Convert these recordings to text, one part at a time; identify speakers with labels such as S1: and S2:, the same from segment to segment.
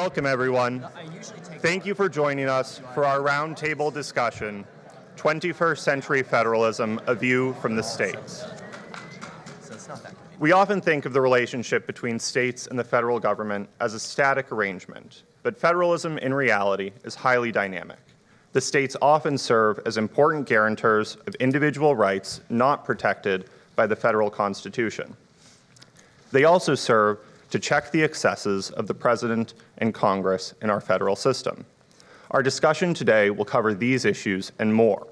S1: Welcome, everyone. Thank you for joining us for our roundtable discussion, 21st Century Federalism, A View from the States. We often think of the relationship between states and the federal government as a static arrangement, but federalism in reality is highly dynamic. The states often serve as important guarantors of individual rights not protected by the federal Constitution. They also serve to check the excesses of the President and Congress in our federal system. Our discussion today will cover these issues and more.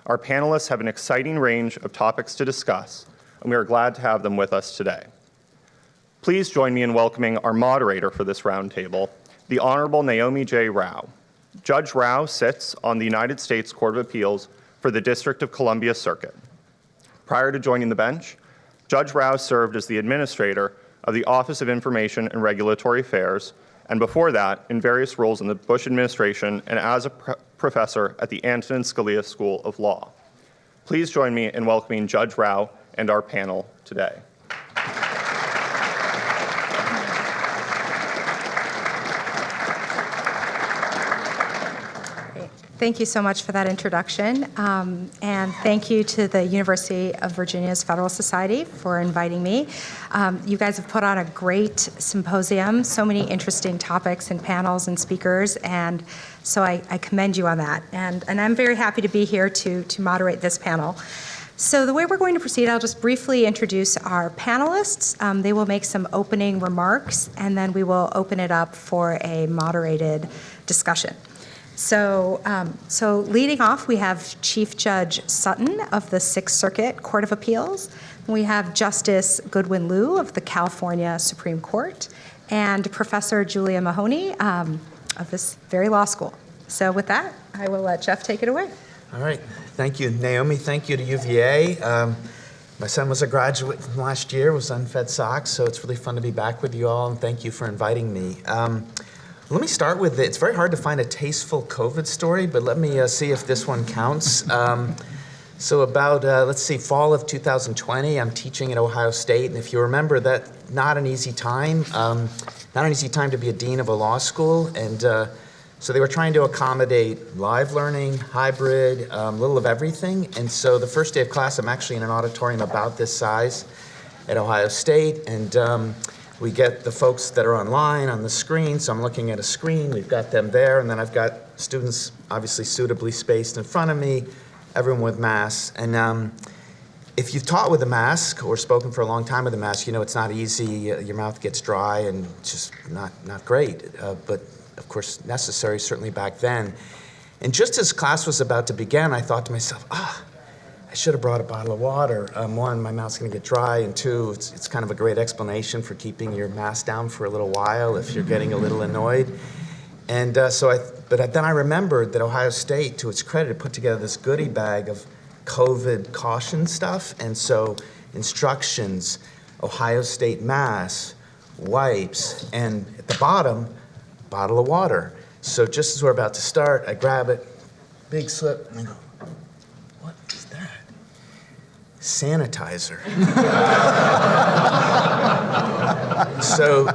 S1: Our panelists have an exciting range of topics to discuss, and we are glad to have them with us today. Please join me in welcoming our moderator for this roundtable, the Honorable Naomi J. Rao. Judge Rao sits on the United States Court of Appeals for the District of Columbia Circuit. Prior to joining the bench, Judge Rao served as the administrator of the Office of Information and Regulatory Affairs, and before that, in various roles in the Bush administration and as a professor at the Antonin Scalia School of Law. Please join me in welcoming Judge Rao and our panel today.
S2: Thank you so much for that introduction, and thank you to the University of Virginia's Federalist Society for inviting me. You guys have put on a great symposium, so many interesting topics and panels and speakers, and so I commend you on that. And I'm very happy to be here to moderate this panel. So the way we're going to proceed, I'll just briefly introduce our panelists. They will make some opening remarks, and then we will open it up for a moderated discussion. So leading off, we have Chief Judge Sutton of the Sixth Circuit Court of Appeals. We have Justice Goodwin Liu of the California Supreme Court, and Professor Julia Mahoney of this very law school. So with that, I will let Jeff take it away.
S3: All right. Thank you, Naomi. Thank you to UVA. My son was a graduate from last year, was on Fed Sox, so it's really fun to be back with you all, and thank you for inviting me. Let me start with it's very hard to find a tasteful COVID story, but let me see if this one counts. So about, let's see, fall of 2020, I'm teaching at Ohio State, and if you remember, that not an easy time to be a dean of a law school, and so they were trying to accommodate live learning, hybrid, a little of everything, and so the first day of class, I'm actually in an auditorium about this size at Ohio State, and we get the folks that are online on the screen, so I'm looking at a screen, we've got them there, and then I've got students obviously suitably spaced in front of me, everyone with masks. And if you've taught with a mask or spoken for a long time with a mask, you know it's not easy, your mouth gets dry and just not great, but of course necessary, certainly back then. And just as class was about to begin, I thought to myself, I should have brought a bottle of water. One, my mouth's gonna get dry, and two, it's kind of a great explanation for keeping your mask down for a little while if you're getting a little annoyed. And but then I remembered that Ohio State, to its credit, put together this goodie bag of COVID caution stuff, and so instructions, Ohio State masks, wipes, and at the bottom, bottle of water. So just as we're about to start, I grab it, big slip, and I go, sanitizer. So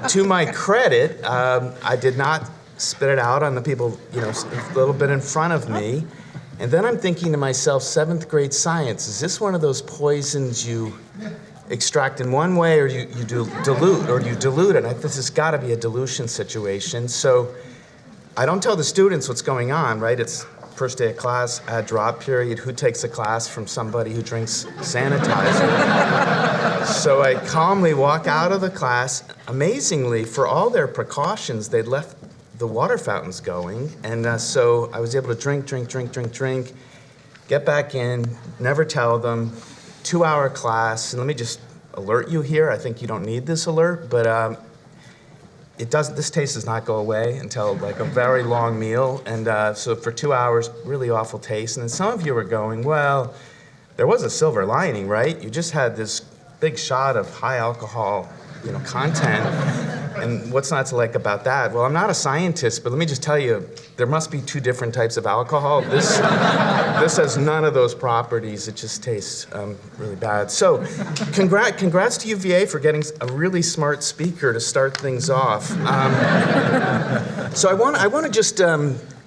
S3: to my credit, I did not spit it out on the people, a little bit in front of me. And then I'm thinking to myself, 7th grade science, is this one of those poisons you extract in one way or you dilute it? This has got to be a dilution situation. So I don't tell the students what's going on, right? It's first day of class, drop period, who takes a class from somebody who drinks sanitizer? So I calmly walk out of the class. Amazingly, for all their precautions, they'd left the water fountains going, and so I was able to drink, get back in, never tell them, 2-hour class, and let me just alert you here, I think you don't need this alert, but this taste does not go away until like a very long meal, and so for 2 hours, really awful taste. And then some of you were going, well, there was a silver lining, right? You just had this big shot of high alcohol, content, And what's not to like about that? Well, I'm not a scientist, but let me just tell you, there must be two different types of alcohol. This has none of those properties. It just tastes really bad. So congrats to UVA for getting a really smart speaker to start things off. So I want to just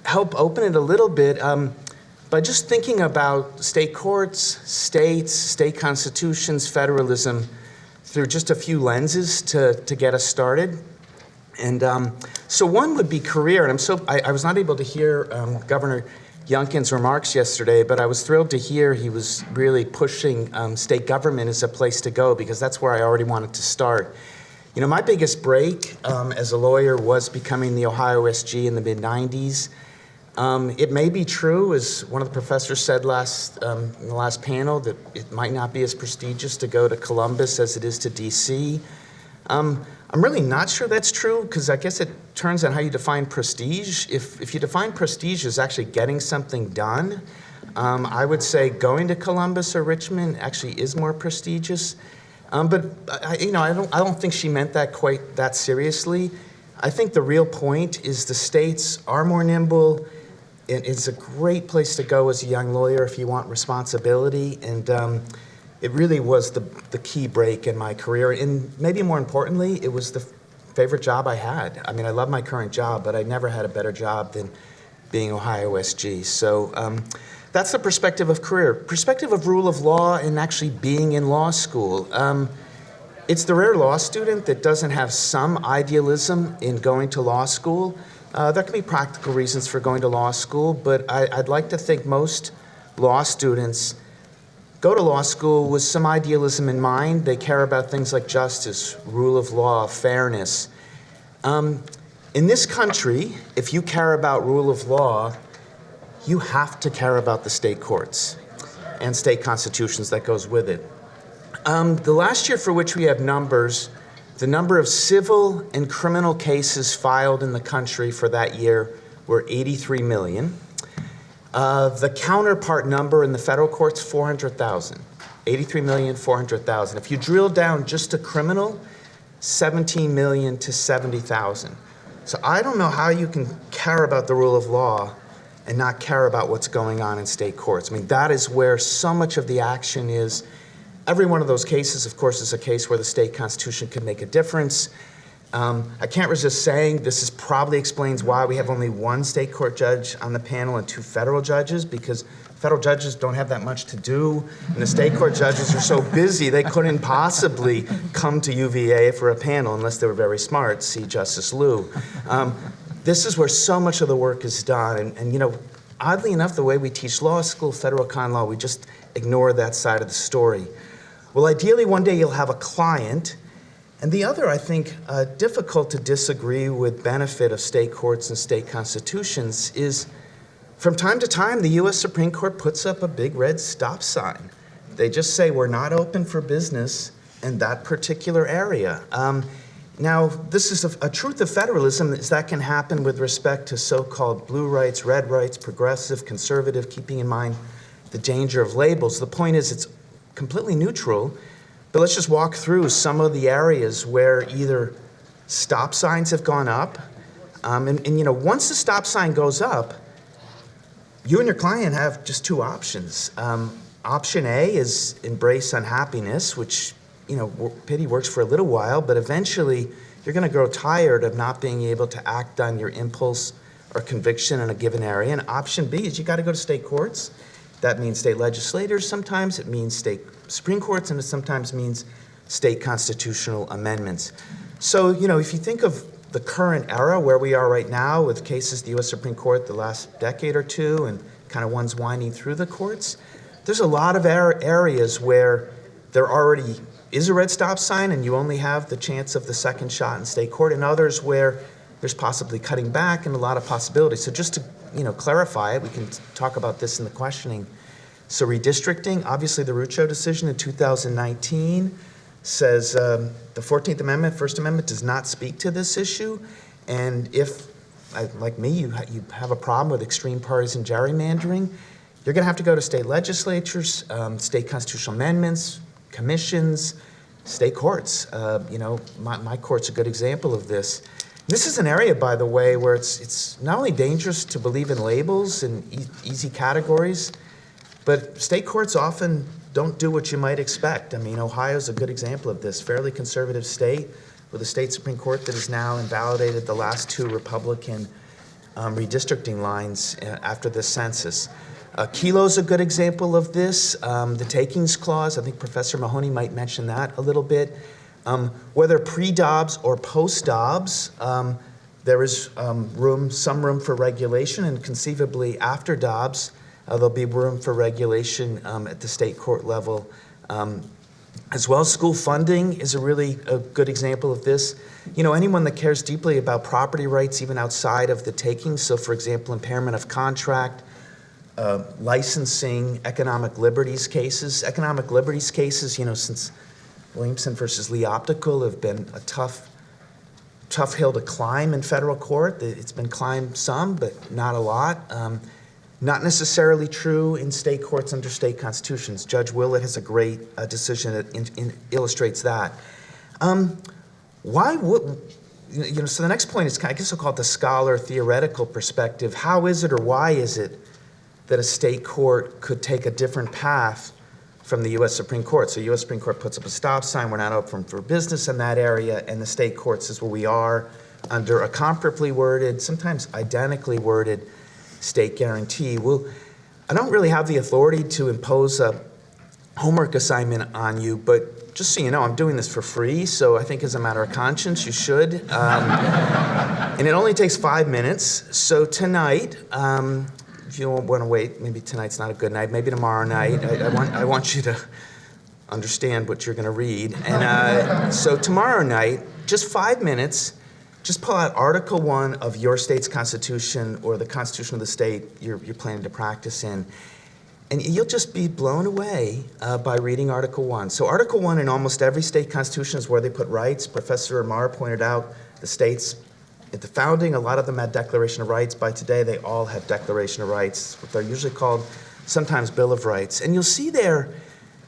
S3: help open it a little bit by just thinking about state courts, states, state constitutions, federalism, through just a few lenses to get us started. And so one would be career, and I was not able to hear Governor Youngkin's remarks yesterday, but I was thrilled to hear he was really pushing state government as a place to go, because that's where I already wanted to start. You know, my biggest break as a lawyer was becoming the Ohio SG in the mid-90s. It may be true, as one of the professors said in the last panel, that it might not be as prestigious to go to Columbus as it is to DC. I'm really not sure that's true, because I guess it turns on how you define prestige. If you define prestige as actually getting something done, I would say going to Columbus or Richmond actually is more prestigious. But I don't think she meant that quite that seriously. I think the real point is the states are more nimble. It's a great place to go as a young lawyer if you want responsibility, and it really was the key break in my career. And maybe more importantly, it was the favorite job I had. I mean, I love my current job, but I never had a better job than being Ohio SG. So that's the perspective of career. Perspective of rule of law and actually being in law school. It's the rare law student that doesn't have some idealism in going to law school. There can be practical reasons for going to law school, but I'd like to think most law students go to law school with some idealism in mind. They care about things like justice, rule of law, fairness. In this country, if you care about rule of law, you have to care about the state courts and state constitutions that goes with it. The last year for which we have numbers, the number of civil and criminal cases filed in the country for that year were 83 million. The counterpart number in the federal courts, 400,000. 83 million, 400,000. If you drill down just to criminal, 17 million to 70,000. So I don't know how you can care about the rule of law and not care about what's going on in state courts. I mean, that is where so much of the action is. Every one of those cases, of course, is a case where the state constitution could make a difference. I can't resist saying this probably explains why we have only one state court judge on the panel and two federal judges, because federal judges don't have that much to do, and the state court judges are so busy they couldn't possibly come to UVA for a panel unless they were very smart. See Justice Liu. This is where so much of the work is done, and you know, oddly enough, the way we teach law school, federal con law, we just ignore that side of the story. Well, ideally, one day you'll have a client. And the other, I think, difficult to disagree with benefit of state courts and state constitutions is from time to time, the U.S. Supreme Court puts up a big red stop sign. They just say, we're not open for business in that particular area. Now, this is a truth of federalism, is that can happen with respect to so-called blue rights, red rights, progressive, conservative, keeping in mind the danger of labels. The point is it's completely neutral, but let's just walk through some of the areas where either stop signs have gone up, and you know, once the stop sign goes up, you and your client have just two options. Option A is embrace unhappiness, which, you know, pity works for a little while, but eventually you're going to grow tired of not being able to act on your impulse or conviction in a given area. And option B is you got to go to state courts. That means state legislators sometimes, it means state Supreme Courts, and it sometimes means state constitutional amendments. So, you know, if you think of the current era where we are right now with cases the U.S. Supreme Court the last decade or two and kind of ones winding through the courts, there's a lot of areas where there already is a red stop sign and you only have the chance of the second shot in state court, and others where there's possibly cutting back and a lot of possibilities. So just to, you know, clarify it, we can talk about this in the questioning. So redistricting, obviously the Rucho decision in 2019 says the 14th Amendment, First Amendment does not speak to this issue. And if, like me, you have a problem with extreme partisan gerrymandering, you're going to have to go to state legislatures, state constitutional amendments, commissions, state courts. My court's a good example of this. This is an area, by the way, where it's not only dangerous to believe in labels and easy categories, but state courts often don't do what you might expect. I mean, Ohio's a good example of this. Fairly conservative state with a state Supreme Court that has now invalidated the last 2 Republican redistricting lines after the census. Kilo's a good example of this. The takings clause, I think Professor Mahoney might mention that a little bit. Whether pre-Dobbs or post-Dobbs, there is some room for regulation, and conceivably after Dobbs, there'll be room for regulation at the state court level as well. School funding is a good example of this. Anyone that cares deeply about property rights, even outside of the takings, so for example, impairment of contract, licensing, economic liberties cases. Economic liberties cases, since Williamson versus Lee Optical have been a tough hill to climb in federal court. It's been climbed some, but not a lot. Not necessarily true in state courts under state constitutions. Judge Willett has a great decision that illustrates that. So the next point is, I guess I'll call it the scholar theoretical perspective. How is it or why is it that a state court could take a different path from the U.S. Supreme Court? So U.S. Supreme Court puts up a stop sign, we're not open for business in that area, and the state court says, well, we are under a comparably worded, sometimes identically worded state guarantee. Well, I don't really have the authority to impose a homework assignment on you, but just so you know, I'm doing this for free, so I think as a matter of conscience, you should. And it only takes 5 minutes. So tonight, if you want to wait, maybe tonight's not a good night, maybe tomorrow night, I want you to understand what you're going to read. And so tomorrow night, just 5 minutes, just pull out Article 1 of your state's constitution or the constitution of the state you're planning to practice in, and you'll just be blown away by reading Article 1. So Article 1 in almost every state constitution is where they put rights. Professor Amar pointed out the states at the founding, a lot of them had Declaration of Rights. By today, they all have Declaration of Rights, what they're usually called sometimes Bill of Rights. And you'll see there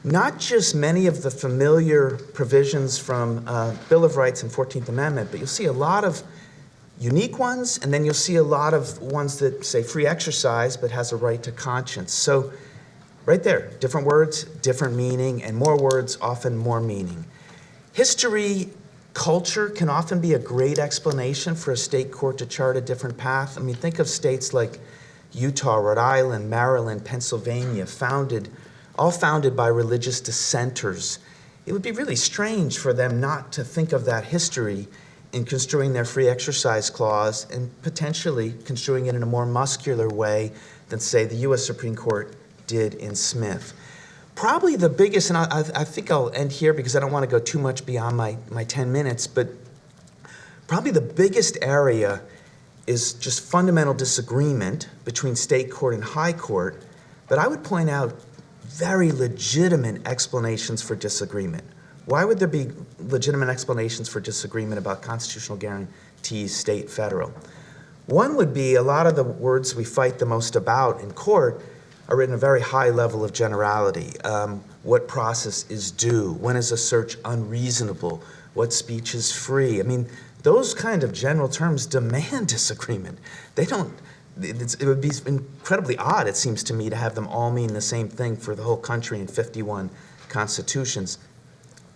S3: not just many of the familiar provisions from Bill of Rights and 14th Amendment, but you'll see a lot of unique ones, and then you'll see a lot of ones that say free exercise, but has a right to conscience. So right there, different words, different meaning, and more words, often more meaning. History, culture can often be a great explanation for a state court to chart a different path. I mean, think of states like Utah, Rhode Island, Maryland, Pennsylvania, all founded by religious dissenters. It would be really strange for them not to think of that history in construing their free exercise clause and potentially construing it in a more muscular way than, say, the U.S. Supreme Court did in Smith. Probably the biggest, and I think I'll end here because I don't want to go too much beyond my 10 minutes, but probably the biggest area is just fundamental disagreement between state court and high court, but I would point out very legitimate explanations for disagreement. Why would there be legitimate explanations for disagreement about constitutional guarantees, state, federal? One would be a lot of the words we fight the most about in court are written at a very high level of generality. What process is due? When is a search unreasonable? What speech is free? I mean, those kind of general terms demand disagreement. They don't. It would be incredibly odd, it seems to me, to have them all mean the same thing for the whole country in 51 constitutions.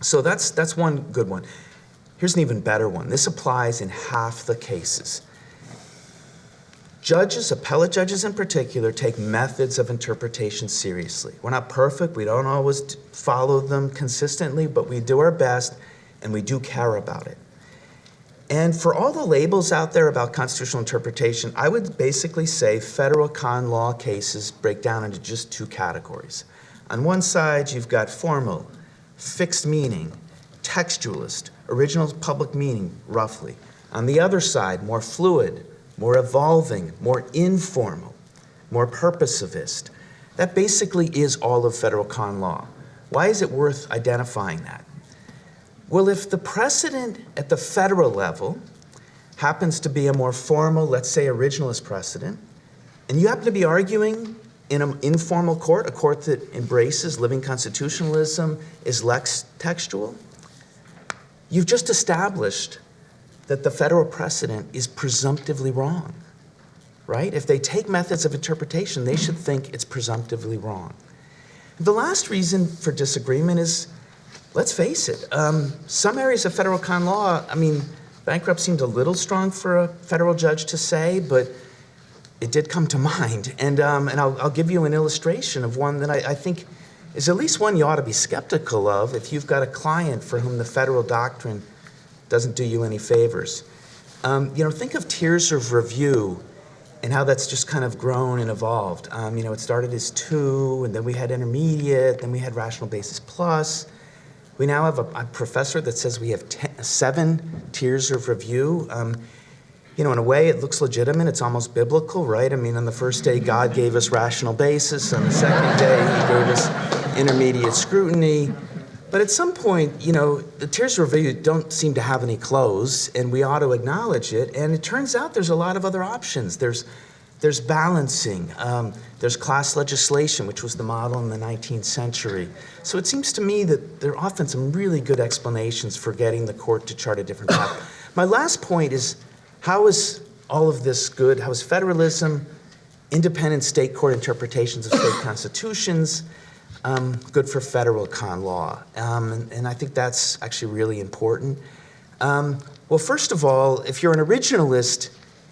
S3: So that's one good one. Here's an even better one. This applies in half the cases. Judges, appellate judges in particular, take methods of interpretation seriously. We're not perfect. We don't always follow them consistently, but we do our best, and we do care about it. And for all the labels out there about constitutional interpretation, I would basically say federal con law cases break down into just 2 categories. On one side, you've got formal, fixed meaning, textualist, original public meaning, roughly. On the other side, more fluid, more evolving, more informal, more purposivist. That basically is all of federal con law. Why is it worth identifying that? Well, if the precedent at the federal level happens to be a more formal, let's say originalist precedent, and you happen to be arguing in an informal court, a court that embraces living constitutionalism, is less textual, you've just established that the federal precedent is presumptively wrong, right? If they take methods of interpretation, they should think it's presumptively wrong. The last reason for disagreement is, let's face it, some areas of federal con law, I mean, bankrupt seemed a little strong for a federal judge to say, but it did come to mind. And I'll give you an illustration of one that I think is at least one you ought to be skeptical of if you've got a client for whom the federal doctrine doesn't do you any favors. Think of tiers of review and how that's just kind of grown and evolved. It started as 2, and then we had intermediate, then we had rational basis plus. We now have a professor that says we have 7 tiers of review. In a way, it looks legitimate. It's almost biblical, right? I mean, on the first day, God gave us rational basis. On the second day, he gave us intermediate scrutiny. But at some point, the tiers of review don't seem to have any close, and we ought to acknowledge it. And it turns out there's a lot of other options. There's balancing. There's class legislation, which was the model in the 19th century. So it seems to me that there are often some really good explanations for getting the court to chart a different path. My last point is, how is all of this good? How is federalism, independent state court interpretations of state constitutions, good for federal con law? And I think that's actually really important. Well, first of all, if you're an originalist,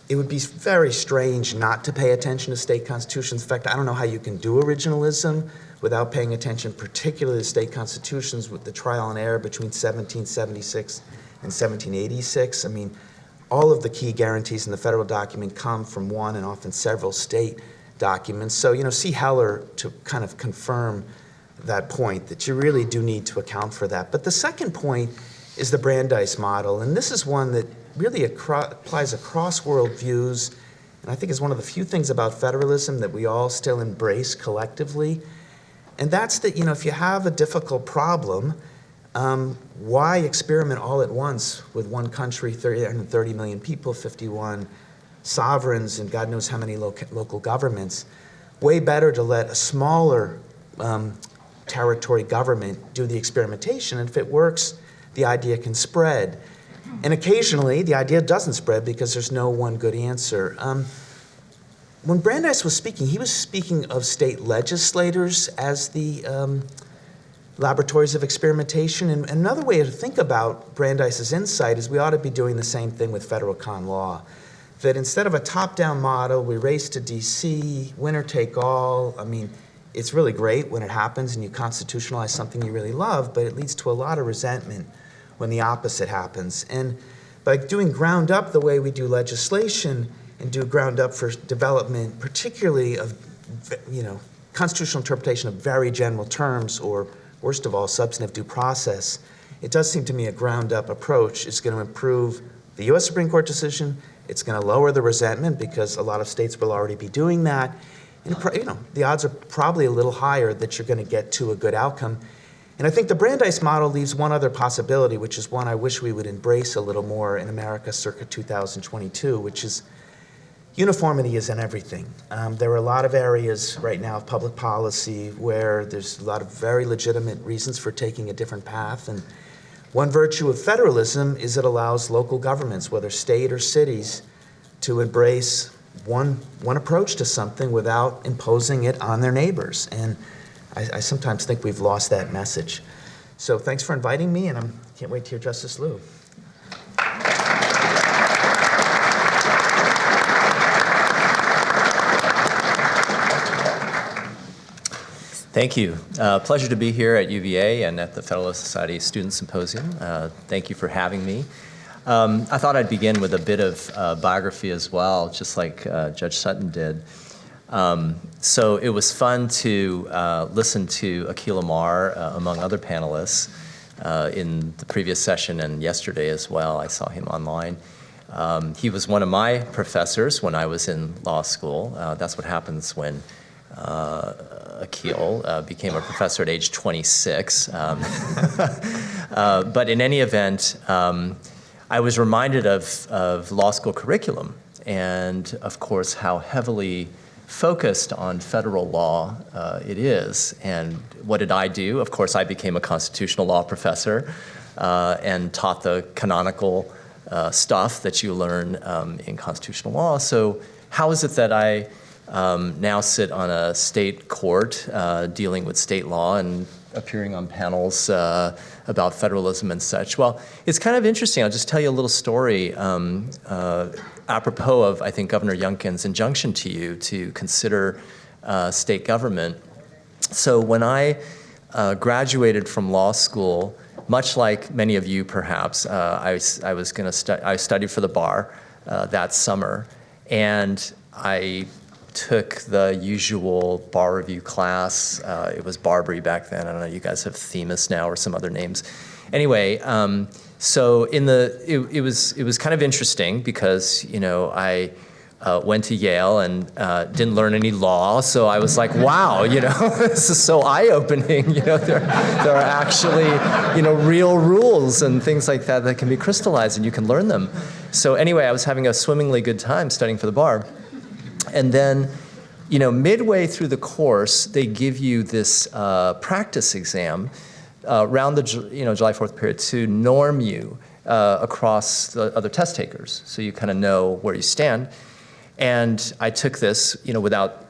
S3: it would be very strange not to pay attention to state constitutions. In fact, I don't know how you can do originalism without paying attention particularly to state constitutions with the trial and error between 1776 and 1786. I mean, all of the key guarantees in the federal document come from one and often several state documents. So, see Heller to kind of confirm that point, that you really do need to account for that. But the second point is the Brandeis model, and this is one that really applies across worldviews, and I think is one of the few things about federalism that we all still embrace collectively. And that's that, if you have a difficult problem, why experiment all at once with one country, 30 million people, 51 sovereigns, and God knows how many local governments? Way better to let a smaller territory government do the experimentation, and if it works, the idea can spread. And occasionally, the idea doesn't spread because there's no one good answer. When Brandeis was speaking, he was speaking of state legislators as the laboratories of experimentation. And another way to think about Brandeis's insight is we ought to be doing the same thing with federal con law. That instead of a top-down model, we race to DC, winner take all. I mean, it's really great when it happens and you constitutionalize something you really love, but it leads to a lot of resentment when the opposite happens. And by doing ground up the way we do legislation and do ground up for development, particularly of, constitutional interpretation of very general terms, or worst of all, substantive due process, it does seem to me a ground up approach is going to improve the US Supreme Court decision. It's going to lower the resentment because a lot of states will already be doing that. And the odds are probably a little higher that you're going to get to a good outcome. And I think the Brandeis model leaves one other possibility, which is one I wish we would embrace a little more in America circa 2022, which is uniformity is in everything. There are a lot of areas right now of public policy where there's a lot of very legitimate reasons for taking a different path. And one virtue of federalism is it allows local governments, whether state or cities, to embrace one approach to something without imposing it on their neighbors. And I sometimes think we've lost that message. So thanks for inviting me, and I can't wait to hear Justice Liu.
S4: Thank you. Pleasure to be here at UVA and at the Federalist Society Student Symposium. Thank you for having me. I thought I'd begin with a bit of biography as well, just like Judge Sutton did. So it was fun to listen to Akhil Amar, among other panelists, in the previous session and yesterday as well. I saw him online. He was one of my professors when I was in law school. That's what happens when Akhil became a professor at age 26. But in any event, I was reminded of law school curriculum and, of course, how heavily focused on federal law it is. And what did I do? Of course, I became a constitutional law professor. and taught the canonical stuff that you learn in constitutional law. So how is it that I now sit on a state court dealing with state law and appearing on panels about federalism and such? Well, it's kind of interesting. I'll just tell you a little story apropos of, I think, Governor Youngkin's injunction to you to consider state government. So when I graduated from law school, much like many of you perhaps, I studied for the bar that summer, and I took the usual bar review class. It was Barbary back then. I don't know, you guys have Themis now or some other names. Anyway, so it was kind of interesting because, you know, I went to Yale and didn't learn any law, so I was like, wow, you know, this is so eye-opening. You know, there are actually, you know, real rules and things like that that can be crystallized and you can learn them. So anyway, I was having a swimmingly good time studying for the bar. And then, you know, midway through the course, they give you this practice exam around the July 4th period to norm you across the other test takers, so you kind of know where you stand. And I took this, you know,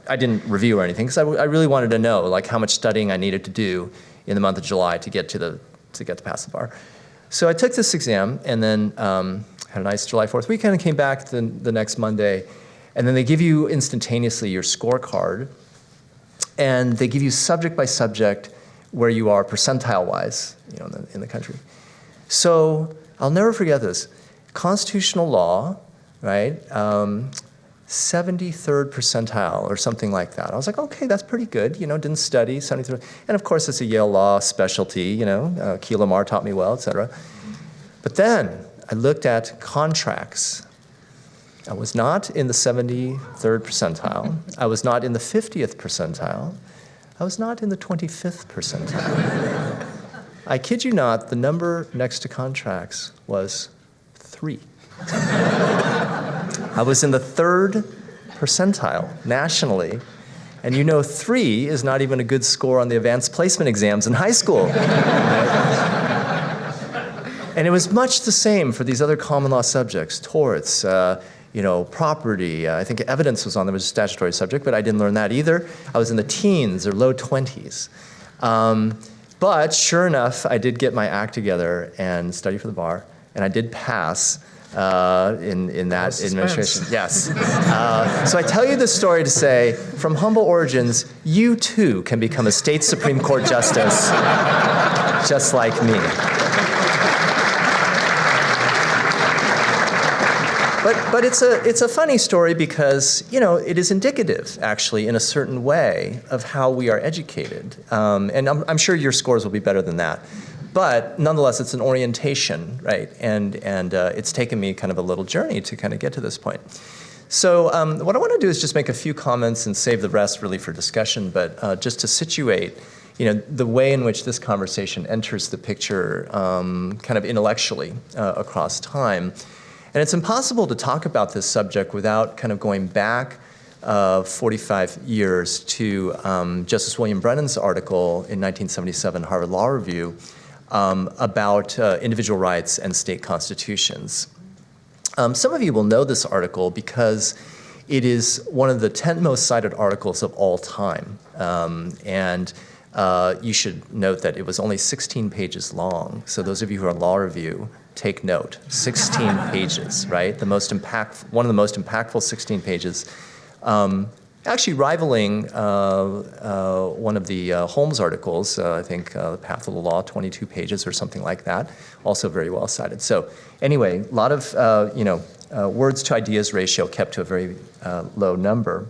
S4: I didn't review or anything, because I really wanted to know, like, how much studying I needed to do in the month of July to get to pass the bar. So I took this exam, and then had a nice July 4th weekend, and came back the next Monday. And then they give you instantaneously your scorecard, and they give you subject by subject where you are percentile-wise, you know, in the country. So I'll never forget this. Constitutional law, right? 73rd percentile or something like that. I was like, okay, that's pretty good. You know, didn't study 73rd, and of course it's a Yale law specialty. You know, Key Lamar taught me well, et cetera. But then I looked at contracts. I was not in the 73rd percentile. I was not in the 50th percentile. I was not in the 25th percentile. I kid you not, the number next to contracts was 3. I was in the 3rd percentile nationally, and you know 3 is not even a good score on the advanced placement exams in high school. And it was much the same for these other common law subjects, torts, you know, property. I think evidence was on there, was a statutory subject, but I didn't learn that either. I was in the teens or low 20s. But sure enough, I did get my act together and study for the bar, and I did pass in that administration. Yes. So I tell you this story to say, from humble origins, you too can become a state Supreme Court justice, just like me. But it's a funny story because, you know, it is indicative, actually, in a certain way of how we are educated. And I'm sure your scores will be better than that. But nonetheless, it's an orientation, right? And it's taken me kind of a little journey to kind of get to this point. So what I want to do is just make a few comments and save the rest really for discussion, but just to situate, you know, the way in which this conversation enters the picture kind of intellectually across time. And it's impossible to talk about this subject without kind of going back 45 years to Justice William Brennan's article in 1977 Harvard Law Review about individual rights and state constitutions. Some of you will know this article because it is one of the 10 most cited articles of all time. And you should note that it was only 16 pages long. So those of you who are in law review, take note, 16 pages, right? One of the most impactful 16 pages, actually rivaling one of the Holmes articles, I think The Path of the Law, 22 pages or something like that, also very well cited. So anyway, a lot of words to ideas ratio kept to a very low number.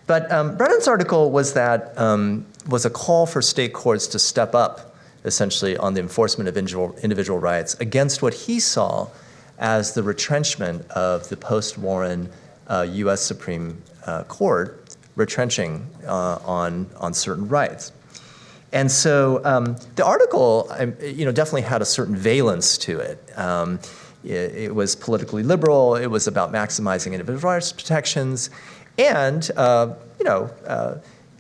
S4: But Brennan's article was a call for state courts to step up essentially on the enforcement of individual rights against what he saw as the retrenchment of the post-Warren U.S. Supreme Court retrenching on certain rights. And so the article, definitely had a certain valence to it. It was politically liberal. It was about maximizing individual rights protections, and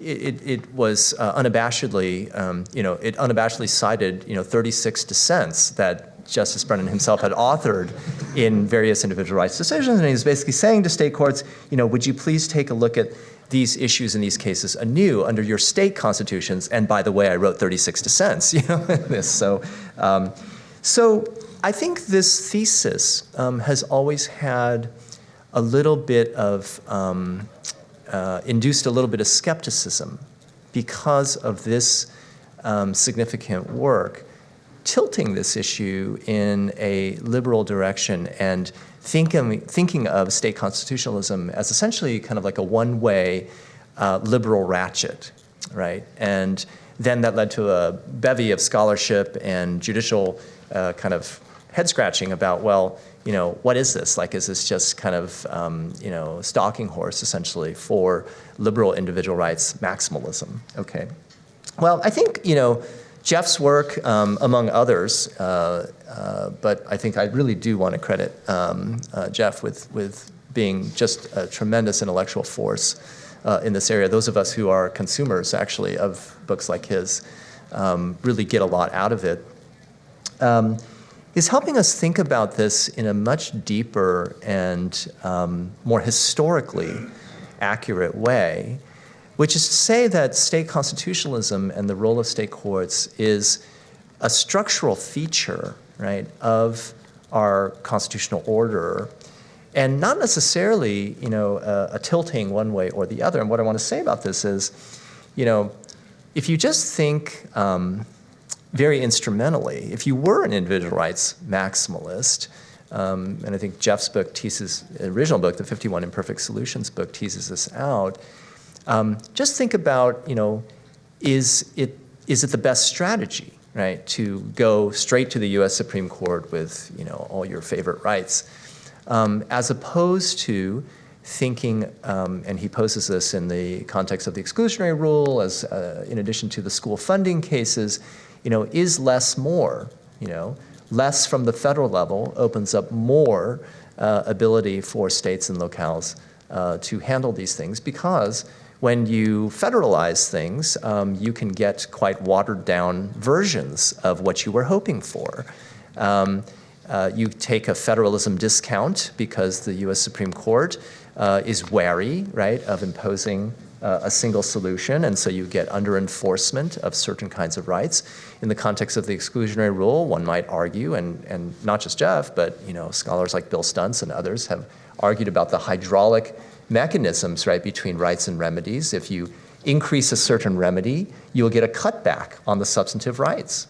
S4: it was unabashedly, it unabashedly cited, 36 dissents that Justice Brennan himself had authored in various individual rights decisions, and he was basically saying to state courts, would you please take a look at these issues in these cases anew under your state constitutions? And by the way, I wrote 36 dissents, in this. So I think this thesis has always had a little bit of, induced a little bit of skepticism because of this significant work, tilting this issue in a liberal direction and thinking of state constitutionalism as essentially kind of like a one-way liberal ratchet, right? And then that led to a bevy of scholarship and judicial kind of head-scratching about, well, what is this? Like, is this just kind of, a stalking horse, essentially, for liberal individual rights maximalism? Okay. Well, I think, Jeff's work, among others, but I think I really do want to credit Jeff with being just a tremendous intellectual force in this area. Those of us who are consumers, actually, of books like his really get a lot out of it. Is helping us think about this in a much deeper and more historically accurate way, which is to say that state constitutionalism and the role of state courts is a structural feature, right, of our constitutional order, and not necessarily, a tilting one way or the other. And what I want to say about this is, if you just think very instrumentally, if you were an individual rights maximalist, and I think Jeff's book teases, original book, the 51 Imperfect Solutions book, teases this out, just think about, is it the best strategy, right, to go straight to the U.S. Supreme Court with, all your favorite rights, as opposed to thinking, and he poses this in the context of the exclusionary rule, as in addition to the school funding cases, is less more, less from the federal level opens up more ability for states and locales to handle these things, because when you federalize things, you can get quite watered down versions of what you were hoping for. You take a federalism discount because the US Supreme Court is wary, right, of imposing a single solution, and so you get under enforcement of certain kinds of rights. In the context of the exclusionary rule, one might argue, and not just Jeff, but scholars like Bill Stuntz and others have argued about the hydraulic mechanisms, right, between rights and remedies. If you increase a certain remedy, you'll get a cutback on the substantive rights,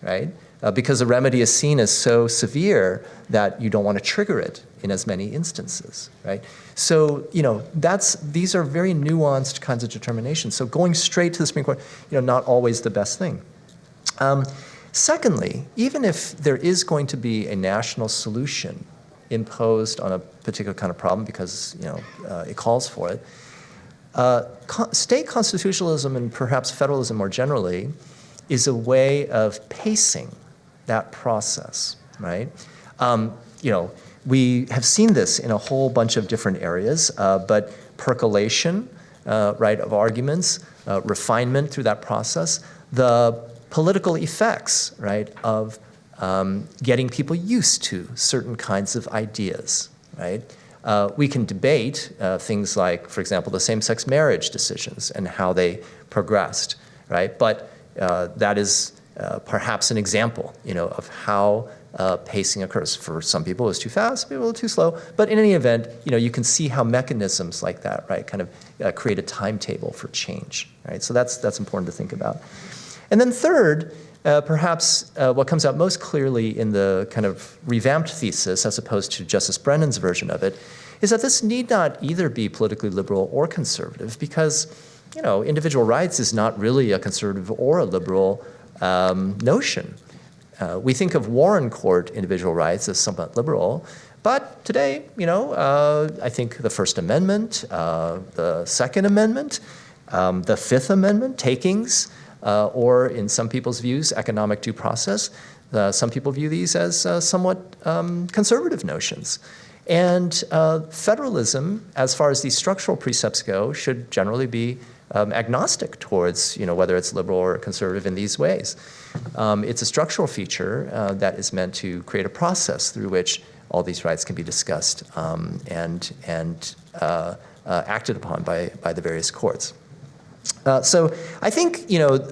S4: right? Because a remedy is seen as so severe that you don't want to trigger it in as many instances, right? So, these are very nuanced kinds of determinations. So going straight to the Supreme Court, not always the best thing. Secondly, even if there is going to be a national solution imposed on a particular kind of problem because, it calls for it, state constitutionalism and perhaps federalism more generally is a way of pacing that process, right? We have seen this in a whole bunch of different areas, but percolation, right, of arguments, refinement through that process, the political effects, right, of getting people used to certain kinds of ideas, right? We can debate things like, for example, the same-sex marriage decisions and how they progressed, right? But that is perhaps an example, of how pacing occurs. For some people, it's too fast, people, it's too slow. But in any event, you can see how mechanisms like that, right, kind of create a timetable for change, right? So that's important to think about. And then third, perhaps what comes out most clearly in the kind of revamped thesis, as opposed to Justice Brennan's version of it, is that this need not either be politically liberal or conservative, because, individual rights is not really a conservative or a liberal notion. We think of Warren Court individual rights as somewhat liberal, but today, I think the First Amendment, the Second Amendment, the Fifth Amendment, takings, or in some people's views, economic due process, some people view these as somewhat conservative notions. And federalism, as far as these structural precepts go, should generally be agnostic towards whether it's liberal or conservative in these ways. It's a structural feature that is meant to create a process through which all these rights can be discussed and acted upon by the various courts. So I think,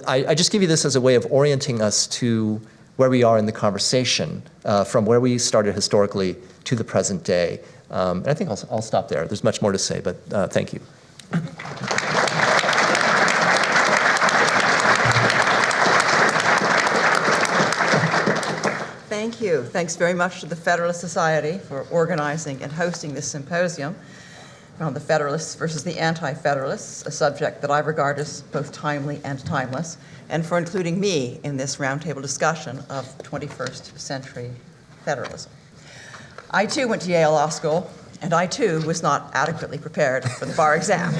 S4: I just give you this as a way of orienting us to where we are in the conversation, from where we started historically to the present day. And I think I'll stop there. There's much more to say, but thank you.
S5: Thank you. Thanks very much to the Federalist Society for organizing and hosting this symposium on the Federalists versus the Anti-Federalists, a subject that I regard as both timely and timeless, and for including me in this roundtable discussion of 21st century federalism. I too went to Yale Law School, and I too was not adequately prepared for the bar exam.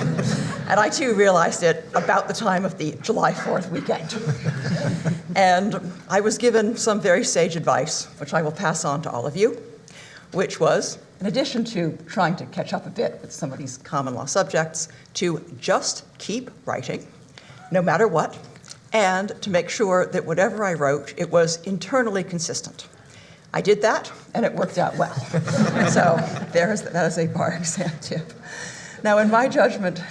S5: And I too realized it about the time of the July 4th weekend. And I was given some very sage advice, which I will pass on to all of you, which was, in addition to trying to catch up a bit with some of these common law subjects, to just keep writing, no matter what, and to make sure that whatever I wrote, it was internally consistent. I did that, and it worked out well. So that is a bar exam tip. Now, in my judgment,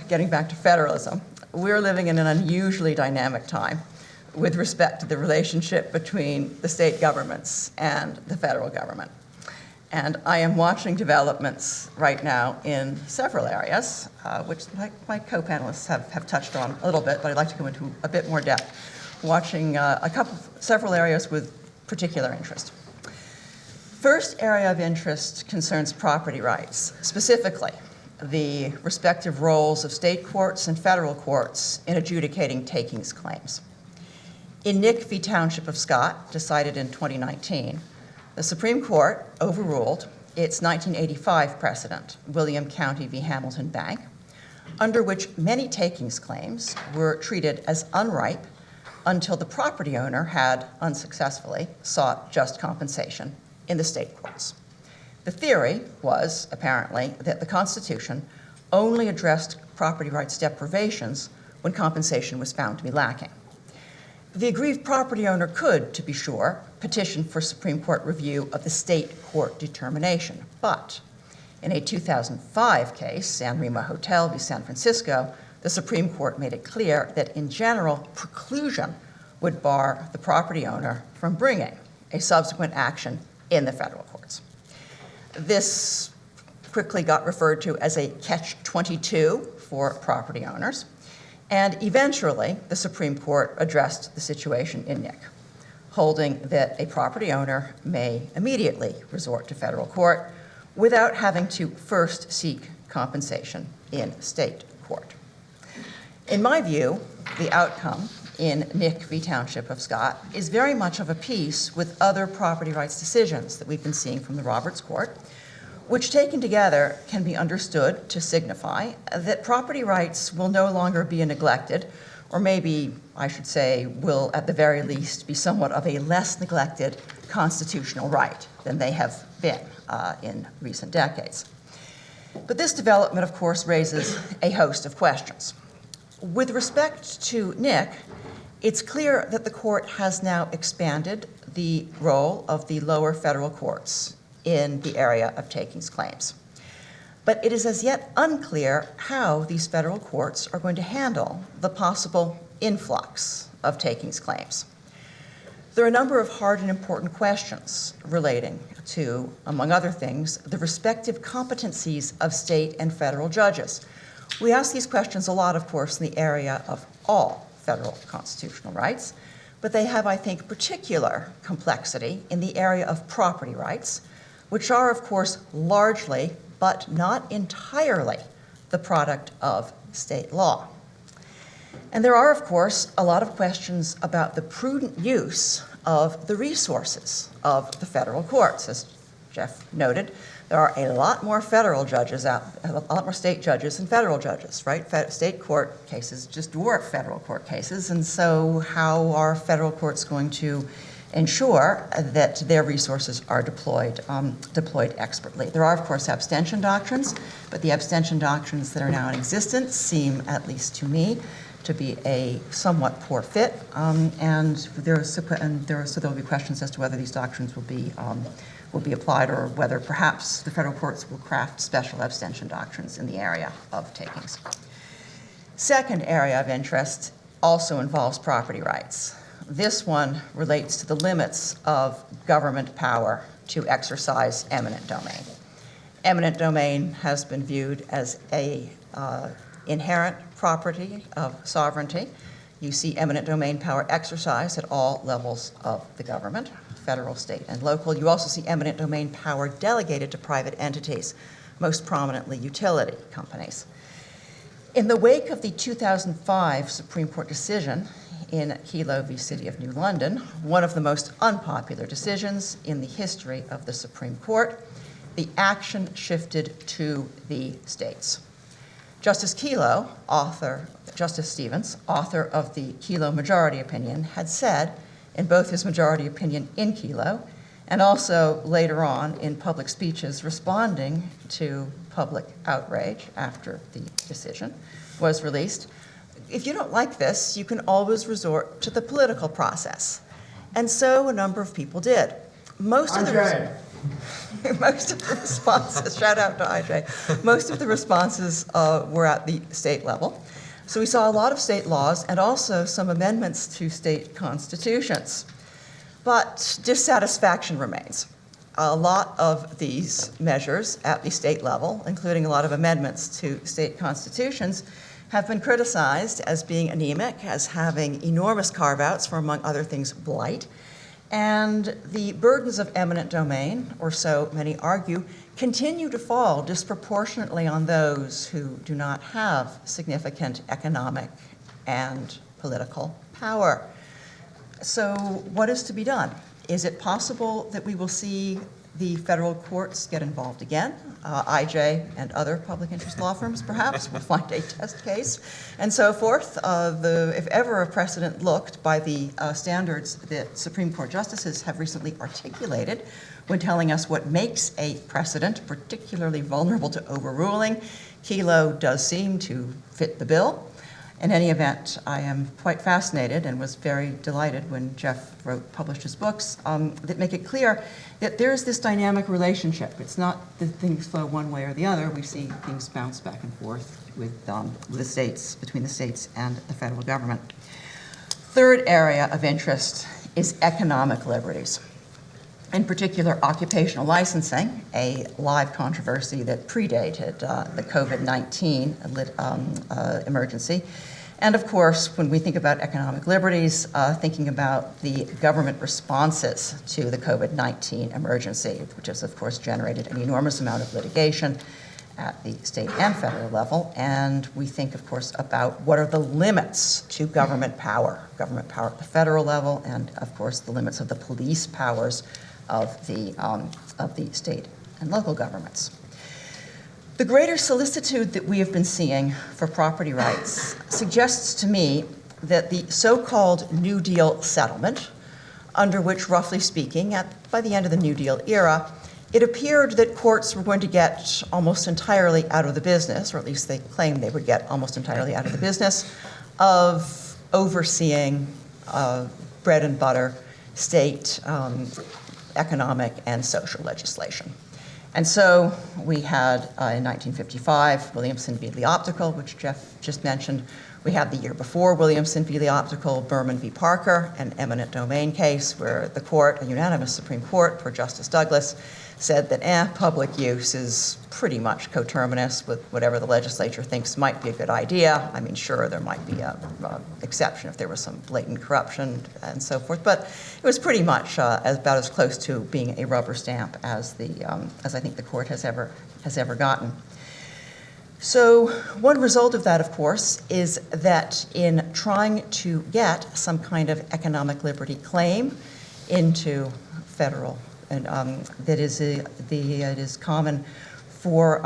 S5: getting back to federalism, we're living in an unusually dynamic time with respect to the relationship between the state governments and the federal government. And I am watching developments right now in several areas, which my co-panelists have touched on a little bit, but I'd like to go into a bit more depth. Watching several areas with particular interest. First area of interest concerns property rights, specifically the respective roles of state courts and federal courts in adjudicating takings claims. In Nick v. Township of Scott, decided in 2019, the Supreme Court overruled its 1985 precedent, William County v. Hamilton Bank, under which many takings claims were treated as unripe until the property owner had unsuccessfully sought just compensation in the state courts. The theory was, apparently, that the Constitution only addressed property rights deprivations when compensation was found to be lacking. The aggrieved property owner could, to be sure, petition for Supreme Court review of the state court determination, but in a 2005 case, San Remo Hotel v. San Francisco, the Supreme Court made it clear that, in general, preclusion would bar the property owner from bringing a subsequent action in the federal courts. This quickly got referred to as a catch-22 for property owners, and eventually the Supreme Court addressed the situation in Nick, holding that a property owner may immediately resort to federal court without having to first seek compensation in state court. In my view, the outcome in Nick v. Township of Scott is very much of a piece with other property rights decisions that we've been seeing from the Roberts Court, which taken together can be understood to signify that property rights will no longer be neglected, or maybe I should say will at the very least be somewhat of a less neglected constitutional right than they have been in recent decades. But this development, of course, raises a host of questions. With respect to Nick, it's clear that the court has now expanded the role of the lower federal courts in the area of takings claims. But it is as yet unclear how these federal courts are going to handle the possible influx of takings claims. There are a number of hard and important questions relating to, among other things, the respective competencies of state and federal judges. We ask these questions a lot, of course, in the area of all federal constitutional rights, but they have, I think, particular complexity in the area of property rights, which are, of course, largely, but not entirely, the product of state law. And there are, of course, a lot of questions about the prudent use of the resources of the federal courts. As Jeff noted, there are a lot more federal judges a lot more state judges than federal judges, right? State court cases just dwarf federal court cases, and so how are federal courts going to ensure that their resources are deployed expertly. There are, of course, abstention doctrines, but the abstention doctrines that are now in existence seem, at least to me, to be a somewhat poor fit, and so there will be questions as to whether these doctrines will be applied, or whether perhaps the federal courts will craft special abstention doctrines in the area of takings. Second area of interest also involves property rights. This one relates to the limits of government power to exercise eminent domain. Eminent domain has been viewed as a inherent property of sovereignty. You see eminent domain power exercised at all levels of the government, federal, state, and local. You also see eminent domain power delegated to private entities, most prominently utility companies. In the wake of the 2005 Supreme Court decision in Kelo v. City of New London, one of the most unpopular decisions in the history of the Supreme Court, the action shifted to the states. Justice Stevens, author of the Kelo majority opinion, had said in both his majority opinion in Kelo and also later on in public speeches responding to public outrage after the decision was released, if you don't like this, you can always resort to the political process. And so a number of people did. Most of the responses, shout out to IJ, most of the responses were at the state level. So we saw a lot of state laws and also some amendments to state constitutions. But dissatisfaction remains. A lot of these measures at the state level, including a lot of amendments to state constitutions, have been criticized as being anemic, as having enormous carve-outs for, among other things, blight. And the burdens of eminent domain, or so many argue, continue to fall disproportionately on those who do not have significant economic and political power. So what is to be done? Is it possible that we will see the federal courts get involved again? IJ and other public interest law firms, perhaps, will find a test case, and so forth. If ever a precedent looked by the standards that Supreme Court justices have recently articulated when telling us what makes a precedent particularly vulnerable to overruling, Kelo does seem to fit the bill. In any event, I am quite fascinated and was very delighted when Jeff published his books that make it clear that there's this dynamic relationship. It's not that things flow one way or the other. We see things bounce back and forth with the states, between the states and the federal government. Third area of interest is economic liberties. In particular, occupational licensing, a live controversy that predated the COVID-19 emergency. And of course, when we think about economic liberties, thinking about the government responses to the COVID-19 emergency, which has of course generated an enormous amount of litigation at the state and federal level. And we think, of course, about what are the limits to government power at the federal level, and of course, the limits of the police powers of the state and local governments. The greater solicitude that we have been seeing for property rights suggests to me that the so-called New Deal settlement, under which, roughly speaking, by the end of the New Deal era, it appeared that courts were going to get almost entirely out of the business, or at least they claimed they would get almost entirely out of the business, of overseeing bread and butter state economic and social legislation. And so we had, in 1955, Williamson v. the Optical, which Jeff just mentioned. We had the year before Williamson v. the Optical, Berman v. Parker, an eminent domain case where the court, a unanimous Supreme Court, per Justice Douglas, said that public use is pretty much coterminous with whatever the legislature thinks might be a good idea. I mean, sure, there might be an exception if there was some blatant corruption and so forth, but it was pretty much about as close to being a rubber stamp as I think the court has ever gotten. So one result of that, of course, is that in trying to get some kind of economic liberty claim into federal, and it is common for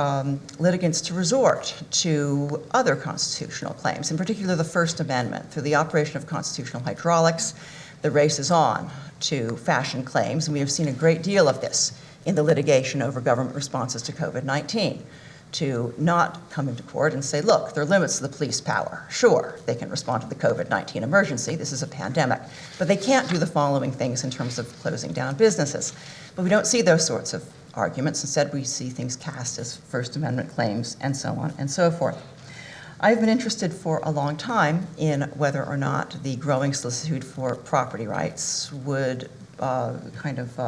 S5: litigants to resort to other constitutional claims, in particular the First Amendment, through the operation of constitutional hydraulics. the race is on to fashion claims, and we have seen a great deal of this in the litigation over government responses to COVID-19, to not come into court and say, look, there are limits to the police power. Sure, they can respond to the COVID-19 emergency. This is a pandemic. But they can't do the following things in terms of closing down businesses. But we don't see those sorts of arguments. Instead, we see things cast as First Amendment claims and so on and so forth. I've been interested for a long time in whether or not the growing solicitude for property rights would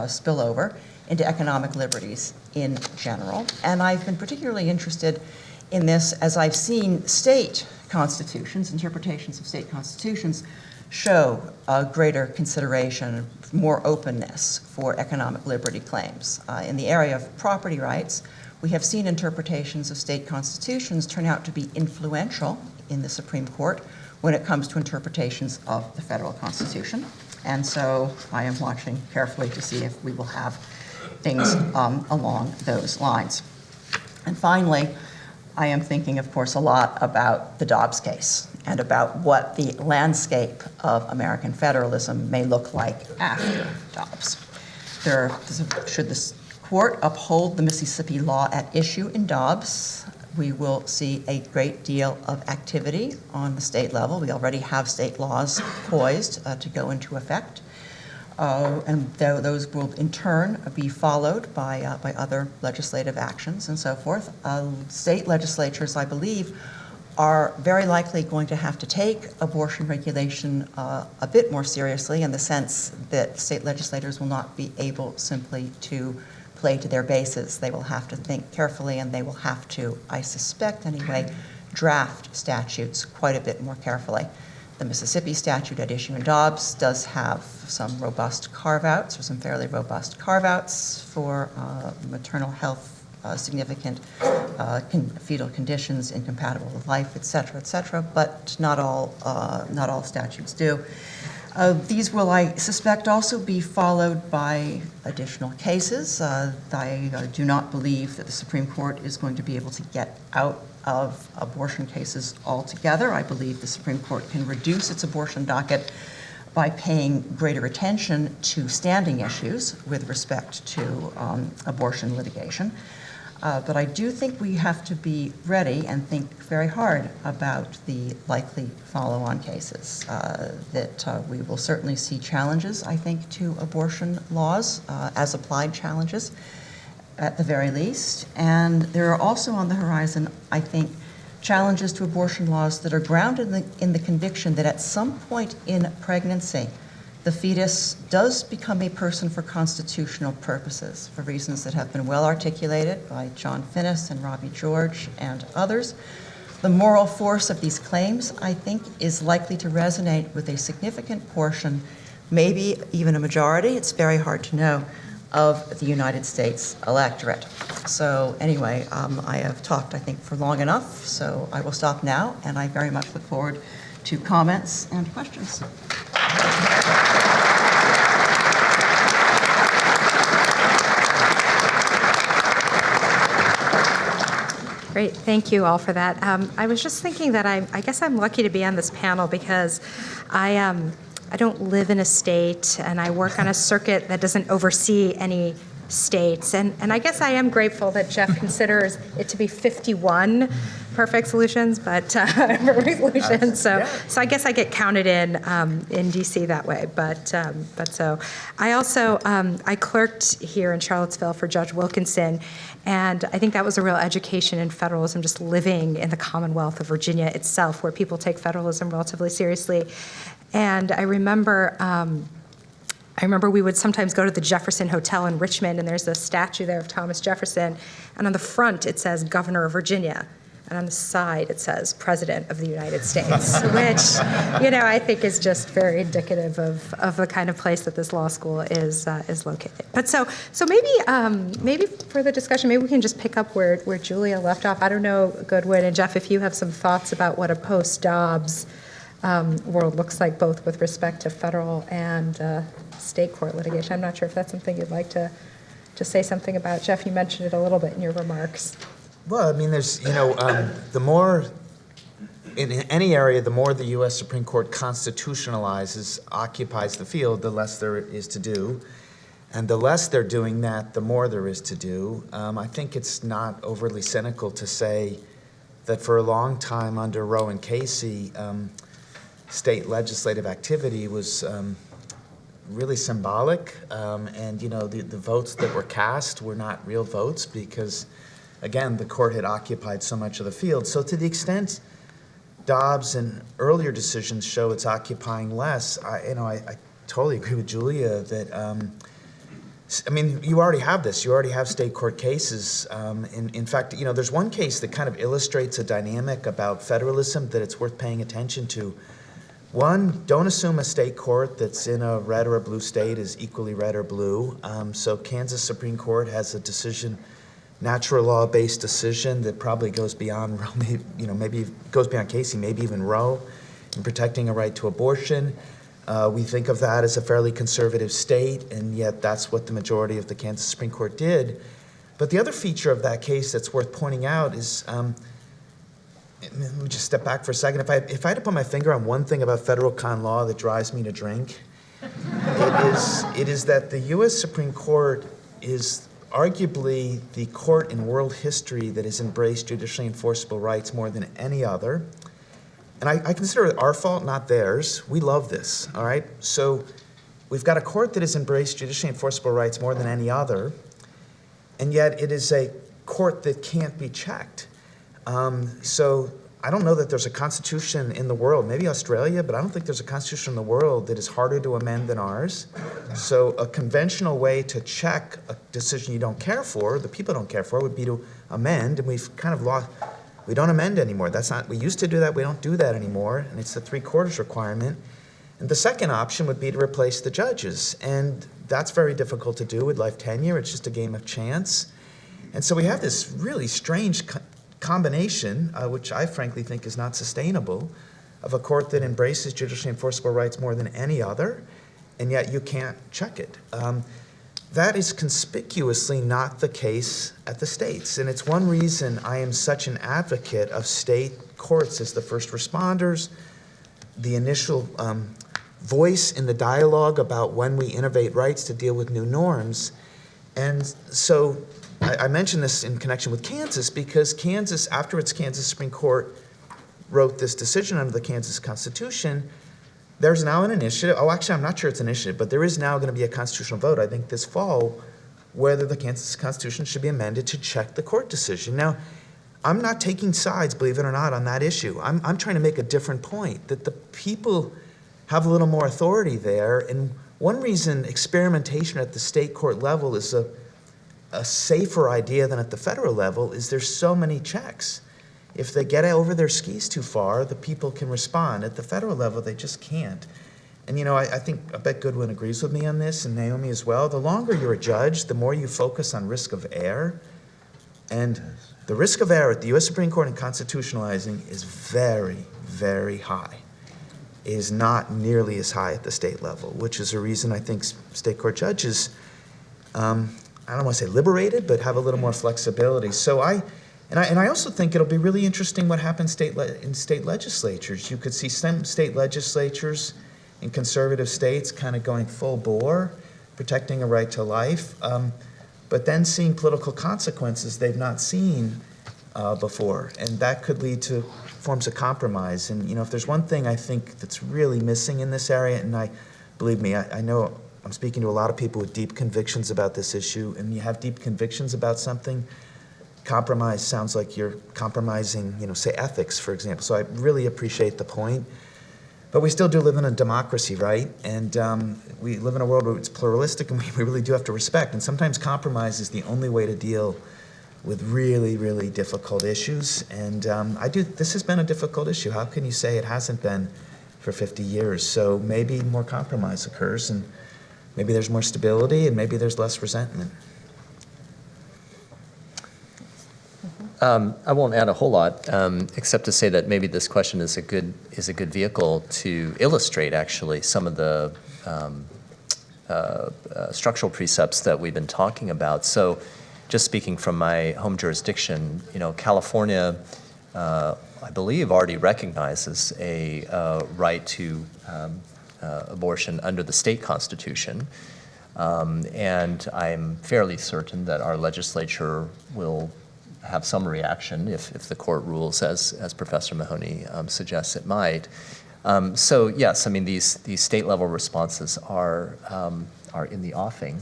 S5: spill over into economic liberties in general. And I've been particularly interested in this as I've seen state constitutions, interpretations of state constitutions, show a greater consideration, more openness for economic liberty claims. In the area of property rights, we have seen interpretations of state constitutions turn out to be influential in the Supreme Court when it comes to interpretations of the federal Constitution. And so I am watching carefully to see if we will have things along those lines. And finally, I am thinking, of course, a lot about the Dobbs case and about what the landscape of American federalism may look like after Dobbs. Should this court uphold the Mississippi law at issue in Dobbs, we will see a great deal of activity on the state level. We already have state laws poised to go into effect. And those will in turn be followed by other legislative actions and so forth. State legislatures, I believe, are very likely going to have to take abortion regulation a bit more seriously, in the sense that state legislators will not be able simply to play to their bases. They will have to think carefully, and they will have to, I suspect anyway, draft statutes quite a bit more carefully. The Mississippi statute at issue in Dobbs does have some robust carve-outs, or some fairly robust carve-outs for maternal health, significant fetal conditions incompatible with life, et cetera, but not all statutes do. These will, I suspect, also be followed by additional cases. I do not believe that the Supreme Court is going to be able to get out of abortion cases altogether. I believe the Supreme Court can reduce its abortion docket by paying greater attention to standing issues with respect to abortion litigation. But I do think we have to be ready and think very hard about the likely follow-on cases, that we will certainly see challenges, I think, to abortion laws, as applied challenges, at the very least. And there are also on the horizon, I think, challenges to abortion laws that are grounded in the conviction that at some point in pregnancy, the fetus does become a person for constitutional purposes, for reasons that have been well articulated by John Finnis and Robbie George and others. The moral force of these claims, I think, is likely to resonate with a significant portion, maybe even a majority, it's very hard to know, of the United States electorate. So anyway, I have talked, I think, for long enough, so I will stop now, and I very much look forward to comments and questions.
S2: Great, thank you all for that. I was just thinking that I guess I'm lucky to be on this panel because I don't live in a state, and I work on a circuit that doesn't oversee any states. And I guess I am grateful that Jeff considers it to be 51 perfect solutions, but perfect solutions. So I guess I get counted in DC that way. But so I also I clerked here in Charlottesville for Judge Wilkinson, and I think that was a real education in federalism, just living in the Commonwealth of Virginia itself, where people take federalism relatively seriously. And I remember we would sometimes go to the Jefferson Hotel in Richmond, and there's a statue there of Thomas Jefferson, and on the front it says Governor of Virginia, and on the side it says President of the United States, which, I think is just very indicative of the kind of place that this law school is located. But so maybe for the discussion, maybe we can just pick up where Julia left off. I don't know, Goodwin and Jeff, if you have some thoughts about what a post-Dobbs world looks like, both with respect to federal and state court litigation. I'm not sure if that's something you'd like to say something about. Jeff, you mentioned it a little bit in your remarks.
S3: Well, I mean, there's, the more in any area, the more the U.S. Supreme Court constitutionalizes, occupies the field, the less there is to do. And the less they're doing that, the more there is to do. I think it's not overly cynical to say that for a long time under Roe and Casey, state legislative activity was really symbolic. And the votes that were cast were not real votes because, again, the court had occupied so much of the field. So to the extent Dobbs and earlier decisions show it's occupying less, I totally agree with Julia that you already have this. You already have state court cases. In fact, there's one case that kind of illustrates a dynamic about federalism that it's worth paying attention to. One, don't assume a state court that's in a red or a blue state is equally red or blue. So Kansas Supreme Court has a decision, natural law-based decision that probably goes beyond, maybe goes beyond Casey, maybe even Roe, in protecting a right to abortion. We think of that as a fairly conservative state, and yet that's what the majority of the Kansas Supreme Court did. But the other feature of that case that's worth pointing out is, let me just step back for a second. If I had to put my finger on one thing about federal con law that drives me to drink, it is that the U.S. Supreme Court is arguably the court in world history that has embraced judicially enforceable rights more than any other. And I consider it our fault, not theirs. We love this, all right? So we've got a court that has embraced judicially enforceable rights more than any other, and yet it is a court that can't be checked. So I don't know that there's a constitution in the world, maybe Australia, but I don't think there's a constitution in the world that is harder to amend than ours. So a conventional way to check a decision you don't care for, the people don't care for, would be to amend, and we've kind of lost. We don't amend anymore. We used to do that, we don't do that anymore, and it's the 3/4 requirement. And the second option would be to replace the judges, and that's very difficult to do with life tenure. It's just a game of chance. And so we have this really strange combination, which I frankly think is not sustainable, of a court that embraces judicially enforceable rights more than any other, and yet you can't check it. That is conspicuously not the case at the states. And it's one reason I am such an advocate of state courts as the first responders, the initial voice in the dialogue about when we innovate rights to deal with new norms. And so I mention this in connection with Kansas because Kansas, after its Kansas Supreme Court wrote this decision under the Kansas Constitution, there's now an initiative. Oh, actually, I'm not sure it's an initiative, but there is now going to be a constitutional vote, I think this fall, whether the Kansas Constitution should be amended to check the court decision. Now, I'm not taking sides, believe it or not, on that issue. I'm trying to make a different point, that the people have a little more authority there. And one reason experimentation at the state court level is a safer idea than at the federal level is there's so many checks. If they get over their skis too far, the people can respond. At the federal level, they just can't. And I bet Goodwin agrees with me on this, and Naomi as well. The longer you're a judge, the more you focus on risk of error. And the risk of error at the U.S. Supreme Court in constitutionalizing is very, very high. It is not nearly as high at the state level, which is a reason I think state court judges, I don't want to say liberated, but have a little more flexibility. So I also think it'll be really interesting what happens in state legislatures. You could see some state legislatures in conservative states kind of going full bore, protecting a right to life, but then seeing political consequences they've not seen before. And that could lead to forms of compromise. And if there's one thing I think that's really missing in this area, and believe me, I know I'm speaking to a lot of people with deep convictions about this issue, and you have deep convictions about something, compromise sounds like you're compromising, say ethics, for example. So I really appreciate the point. But we still do live in a democracy, right? And we live in a world where it's pluralistic, and we really do have to respect. And sometimes compromise is the only way to deal with really, really difficult issues. And this has been a difficult issue. How can you say it hasn't been for 50 years? So maybe more compromise occurs, and maybe there's more stability, and maybe there's less resentment.
S4: I won't add a whole lot, except to say that maybe this question is a good vehicle to illustrate actually some of the structural precepts that we've been talking about. So, just speaking from my home jurisdiction, California I believe, already recognizes a right to abortion under the state constitution. And I'm fairly certain that our legislature will have some reaction if the court rules as Professor Mahoney suggests it might. So yes, I mean these state level responses are in the offing.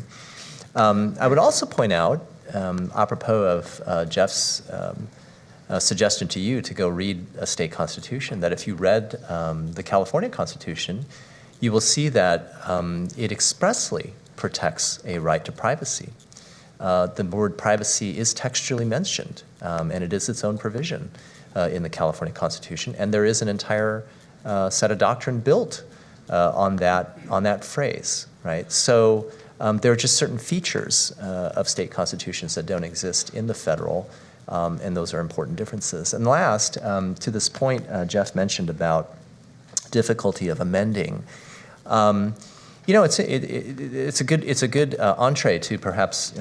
S4: I would also point out, apropos of Jeff's suggestion to you to go read a state constitution, that if you read the California Constitution, you will see that it expressly protects a right to privacy. The word privacy is textually mentioned, and it is its own provision in the California Constitution, and there is an entire set of doctrine built on that phrase, right? So there are just certain features of state constitutions that don't exist in the federal, and those are important differences. And last, to this point Jeff mentioned about difficulty of amending. It's a good entree to perhaps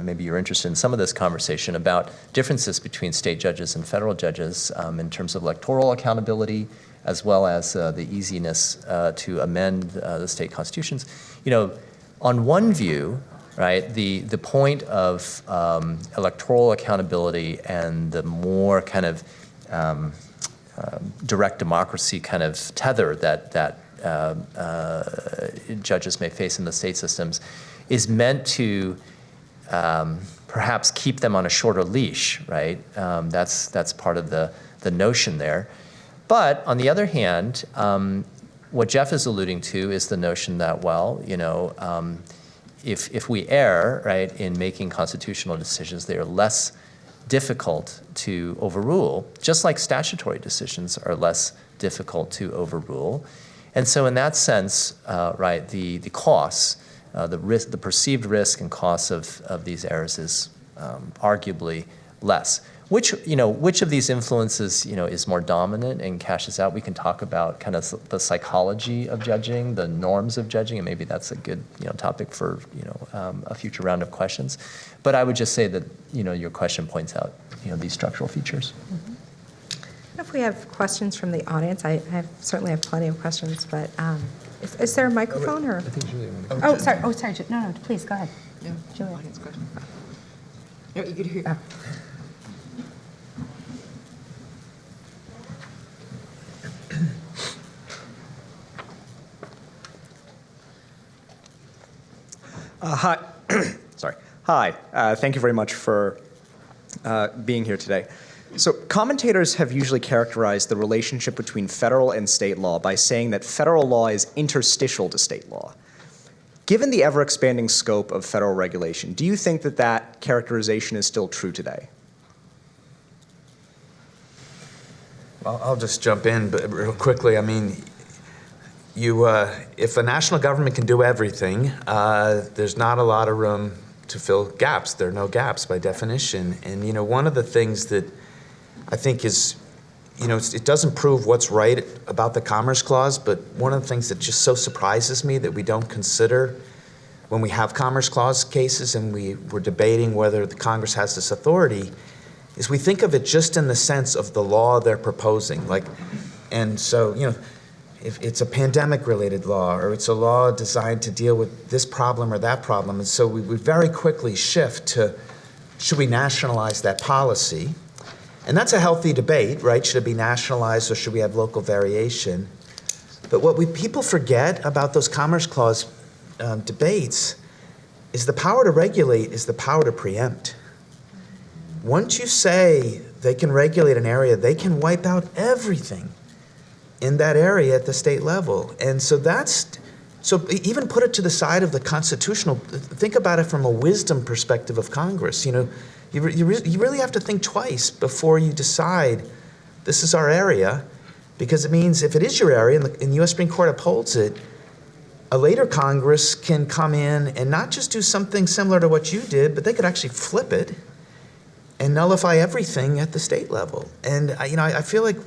S4: maybe you're interested in some of this conversation about differences between state judges and federal judges in terms of electoral accountability, as well as the easiness to amend the state constitutions. On one view, right, the point of electoral accountability and the more kind of direct democracy kind of tether that judges may face in the state systems is meant to perhaps keep them on a shorter leash, right? That's part of the notion there. But on the other hand, what Jeff is alluding to is the notion that, well, if we err, right, in making constitutional decisions, they are less difficult to overrule, just like statutory decisions are less difficult to overrule. And so in that sense, right, the costs, the risk, the perceived risk and costs of these errors is arguably less. Which of these influences, is more dominant and cashes out? We can talk about kind of the psychology of judging, the norms of judging, and maybe that's a good, topic for, a future round of questions. But I would just say that, your question points out, these structural features.
S2: Mm-hmm. If we have questions from the audience, I certainly have plenty of questions, but is there a microphone or?
S3: I think Julia wanted
S2: Oh, sorry. Oh, sorry. No, please go ahead.
S5: No,
S2: Julia.
S5: audience question. No, you could hear.
S2: Oh.
S6: Hi. Sorry. Hi. Thank you very much for being here today. So commentators have usually characterized the relationship between federal and state law by saying that federal law is interstitial to state law. Given the ever-expanding scope of federal regulation, do you think that that characterization is still true today?
S3: Well, I'll just jump in, but real quickly. I mean, if a national government can do everything, there's not a lot of room to fill gaps. There are no gaps by definition. And one of the things that I think is, it doesn't prove what's right about the Commerce Clause, but one of the things that just so surprises me that we don't consider when we have Commerce Clause cases and we're debating whether the Congress has this authority is we think of it just in the sense of the law they're proposing. And so, if it's a pandemic-related law or it's a law designed to deal with this problem or that problem, and so we very quickly shift to, should we nationalize that policy? And that's a healthy debate, right? Should it be nationalized or should we have local variation? But what people forget about those Commerce Clause debates is the power to regulate is the power to preempt. Once you say they can regulate an area, they can wipe out everything in that area at the state level. And so so even put it to the side of the constitutional, think about it from a wisdom perspective of Congress. You really have to think twice before you decide this is our area, because it means if it is your area and the U.S. Supreme Court upholds it, a later Congress can come in and not just do something similar to what you did, but they could actually flip it and nullify everything at the state level. And I feel like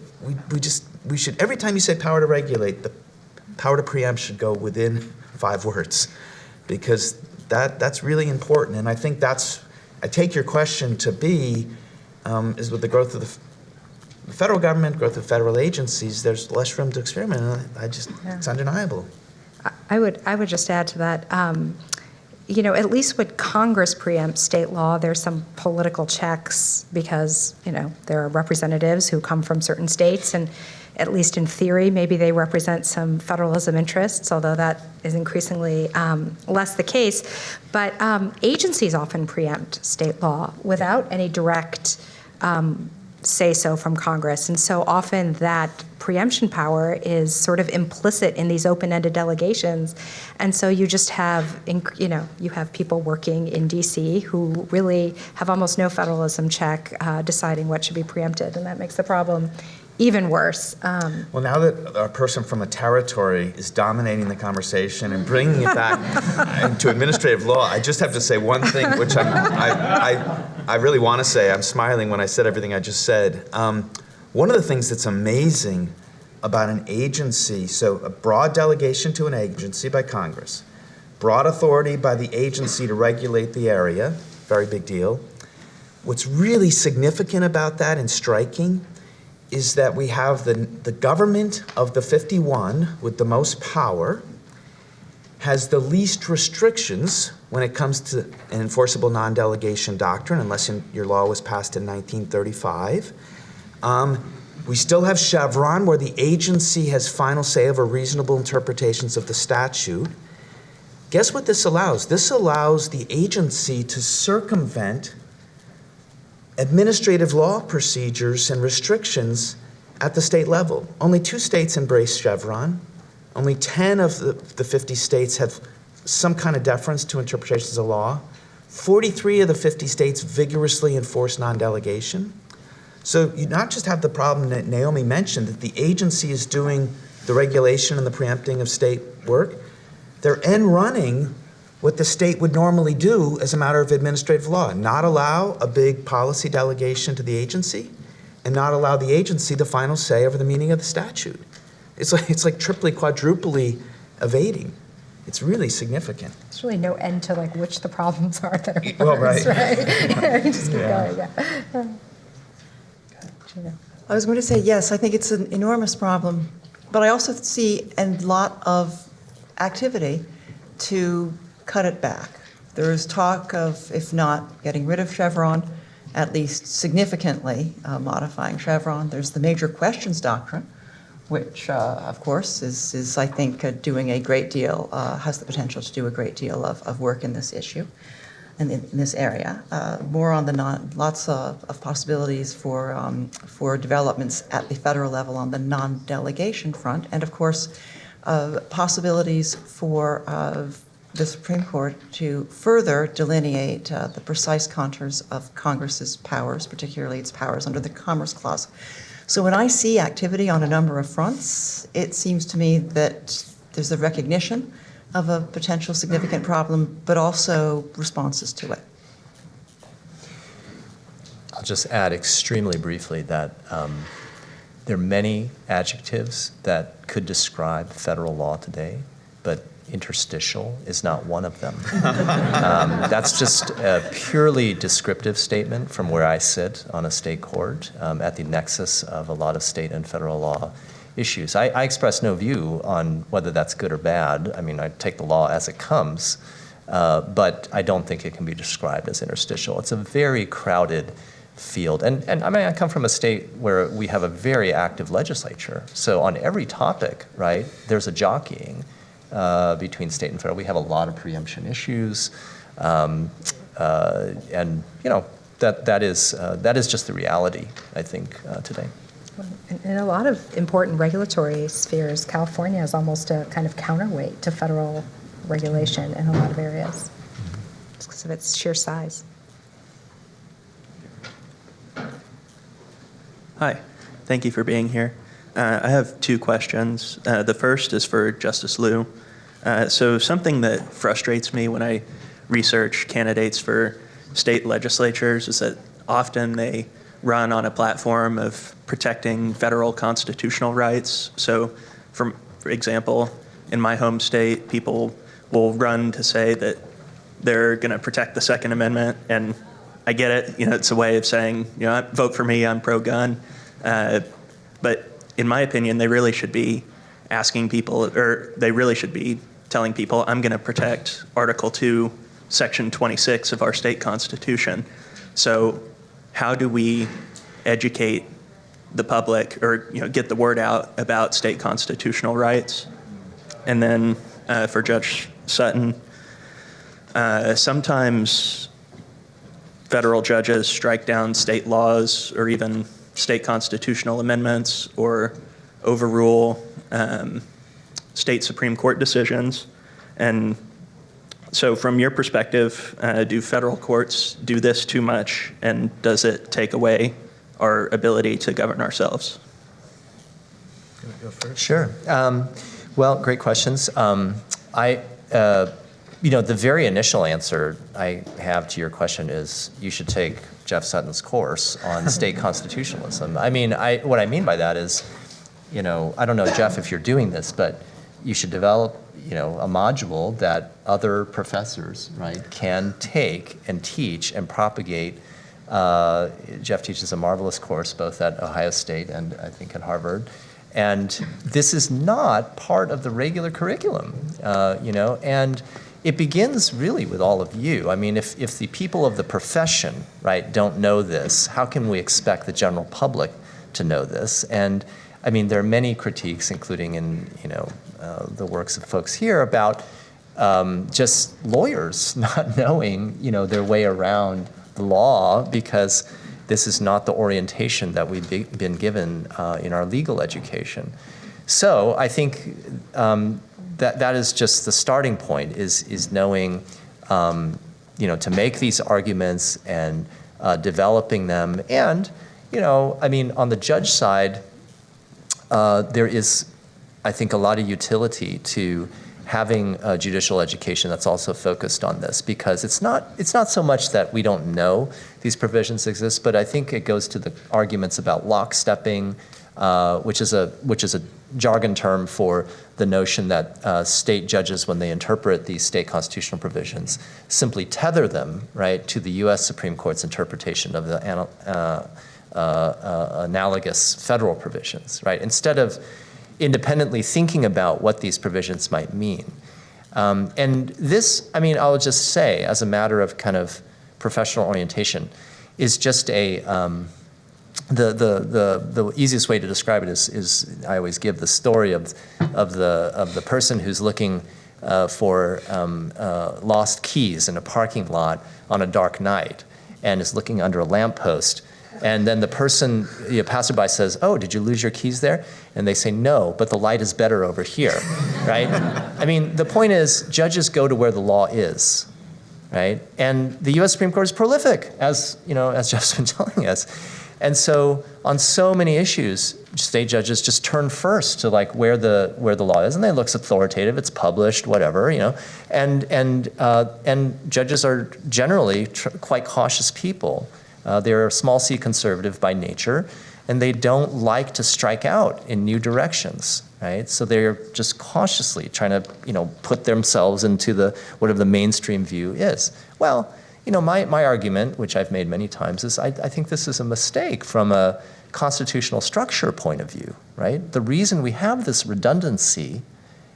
S3: we should, every time you say power to regulate, the power to preempt should go within 5 words, because that's really important. And I think I take your question to be, is with the growth of The federal government, growth of federal agencies, there's less room to experiment. It's undeniable.
S2: I would just add to that, at least when Congress preempts state law, there's some political checks because, there are representatives who come from certain states, and at least in theory, maybe they represent some federalism interests, although that is increasingly less the case. But agencies often preempt state law without any direct say-so from Congress. And so often that preemption power is sort of implicit in these open-ended delegations. And so you just have, you have people working in DC who really have almost no federalism check deciding what should be preempted. And that makes the problem even worse.
S3: Well, now that a person from a territory is dominating the conversation and bringing it back into administrative law, I just have to say one thing, which I really want to say. I'm smiling when I said everything I just said. One of the things that's amazing about an agency, so a broad delegation to an agency by Congress, broad authority by the agency to regulate the area, very big deal. What's really significant about that and striking is that we have the government of the 51 with the most power has the least restrictions when it comes to an enforceable non-delegation doctrine, unless your law was passed in 1935. We still have Chevron, where the agency has final say over reasonable interpretations of the statute. Guess what this allows? This allows the agency to circumvent administrative law procedures and restrictions at the state level. Only 2 states embrace Chevron. Only 10 of the 50 states have some kind of deference to interpretations of law. 43 of the 50 states vigorously enforce non-delegation. So you not just have the problem that Naomi mentioned, that the agency is doing the regulation and the preempting of state work. They're end running what the state would normally do as a matter of administrative law, not allow a big policy delegation to the agency and not allow the agency the final say over the meaning of the statute. It's like triply, quadruply evading. It's really significant.
S2: There's really no end to which the problems are that are worse,
S3: Well, right.
S2: You just keep going, yeah. Gina.
S5: I was going to say, yes, I think it's an enormous problem, but I also see a lot of activity to cut it back. There is talk of, if not getting rid of Chevron, at least significantly modifying Chevron. There's the major questions doctrine, which, of course, is I think, doing a great deal, has the potential to do a great deal of work in this issue and in this area. More on lots of possibilities for developments at the federal level on the non-delegation front, and of course, possibilities for the Supreme Court to further delineate the precise contours of Congress's powers, particularly its powers under the Commerce Clause. So when I see activity on a number of fronts, it seems to me that there's a recognition of a potential significant problem, but also responses to it.
S4: I'll just add extremely briefly that there are many adjectives that could describe federal law today, but interstitial is not one of them. That's just a purely descriptive statement from where I sit on a state court at the nexus of a lot of state and federal law issues. I express no view on whether that's good or bad. I mean, I take the law as it comes, but I don't think it can be described as interstitial. It's a very crowded field. And I mean, I come from a state where we have a very active legislature. So on every topic, right, there's a jockeying between state and federal. We have a lot of preemption issues, and that is just the reality, I think, today.
S2: In a lot of important regulatory spheres, California is almost a kind of counterweight to federal regulation in a lot of areas, just because of its sheer size.
S7: Hi, thank you for being here. I have 2 questions. The first is for Justice Liu. So something that frustrates me when I research candidates for state legislatures is that often they run on a platform of protecting federal constitutional rights. So, for example, in my home state, people will run to say that they're going to protect the Second Amendment, and I get it. It's a way of saying, vote for me, I'm pro-gun. But in my opinion, they really should be asking people, or they really should be telling people, I'm going to protect Article 2, Section 26 of our state constitution. So how do we educate the public, or get the word out about state constitutional rights? And then for Judge Sutton, sometimes federal judges strike down state laws or even state constitutional amendments or overrule state Supreme Court decisions. And so from your perspective, do federal courts do this too much, and does it take away our ability to govern ourselves?
S3: Go first.
S4: Sure. Well, great questions. The very initial answer I have to your question is you should take Jeff Sutton's course on state constitutionalism. I mean, what I mean by that is, I don't know, Jeff, if you're doing this, but you should develop, a module that other professors, right, can take and teach and propagate. Jeff teaches a marvelous course both at Ohio State and I think at Harvard. And this is not part of the regular curriculum, and it begins really with all of you. I mean, if the people of the profession, right, don't know this, how can we expect the general public to know this? And I mean, there are many critiques, including in, the works of folks here about just lawyers not knowing, their way around the law because this is not the orientation that we've been given in our legal education. So I think that is just the starting point, is knowing, to make these arguments and developing them. And, on the judge side, there is, I think, a lot of utility to having a judicial education that's also focused on this, because it's not so much that we don't know these provisions exist, but I think it goes to the arguments about lockstepping, which is a jargon term for the notion that state judges, when they interpret these state constitutional provisions, simply tether them, right, to the U.S. Supreme Court's interpretation of the analogous federal provisions, right, instead of independently thinking about what these provisions might mean. And this, I'll just say, as a matter of kind of professional orientation, is just the easiest way to describe it is I always give the story of the person who's looking for lost keys in a parking lot on a dark night and is looking under a lamppost. And then the person, passerby says, "Oh, did you lose your keys there?" And they say, "No, but the light is better over here," right? The point is, judges go to where the law is, right? And the U.S. Supreme Court is prolific, as Jeff's been telling us. And so on so many issues, state judges just turn first to where the law is, and they look authoritative, it's published, whatever, and judges are generally quite cautious people. They're small c conservative by nature, and they don't like to strike out in new directions, right? So they're just cautiously trying to, put themselves into whatever the mainstream view is. Well, my argument, which I've made many times, is I think this is a mistake from a constitutional structure point of view, right? The reason we have this redundancy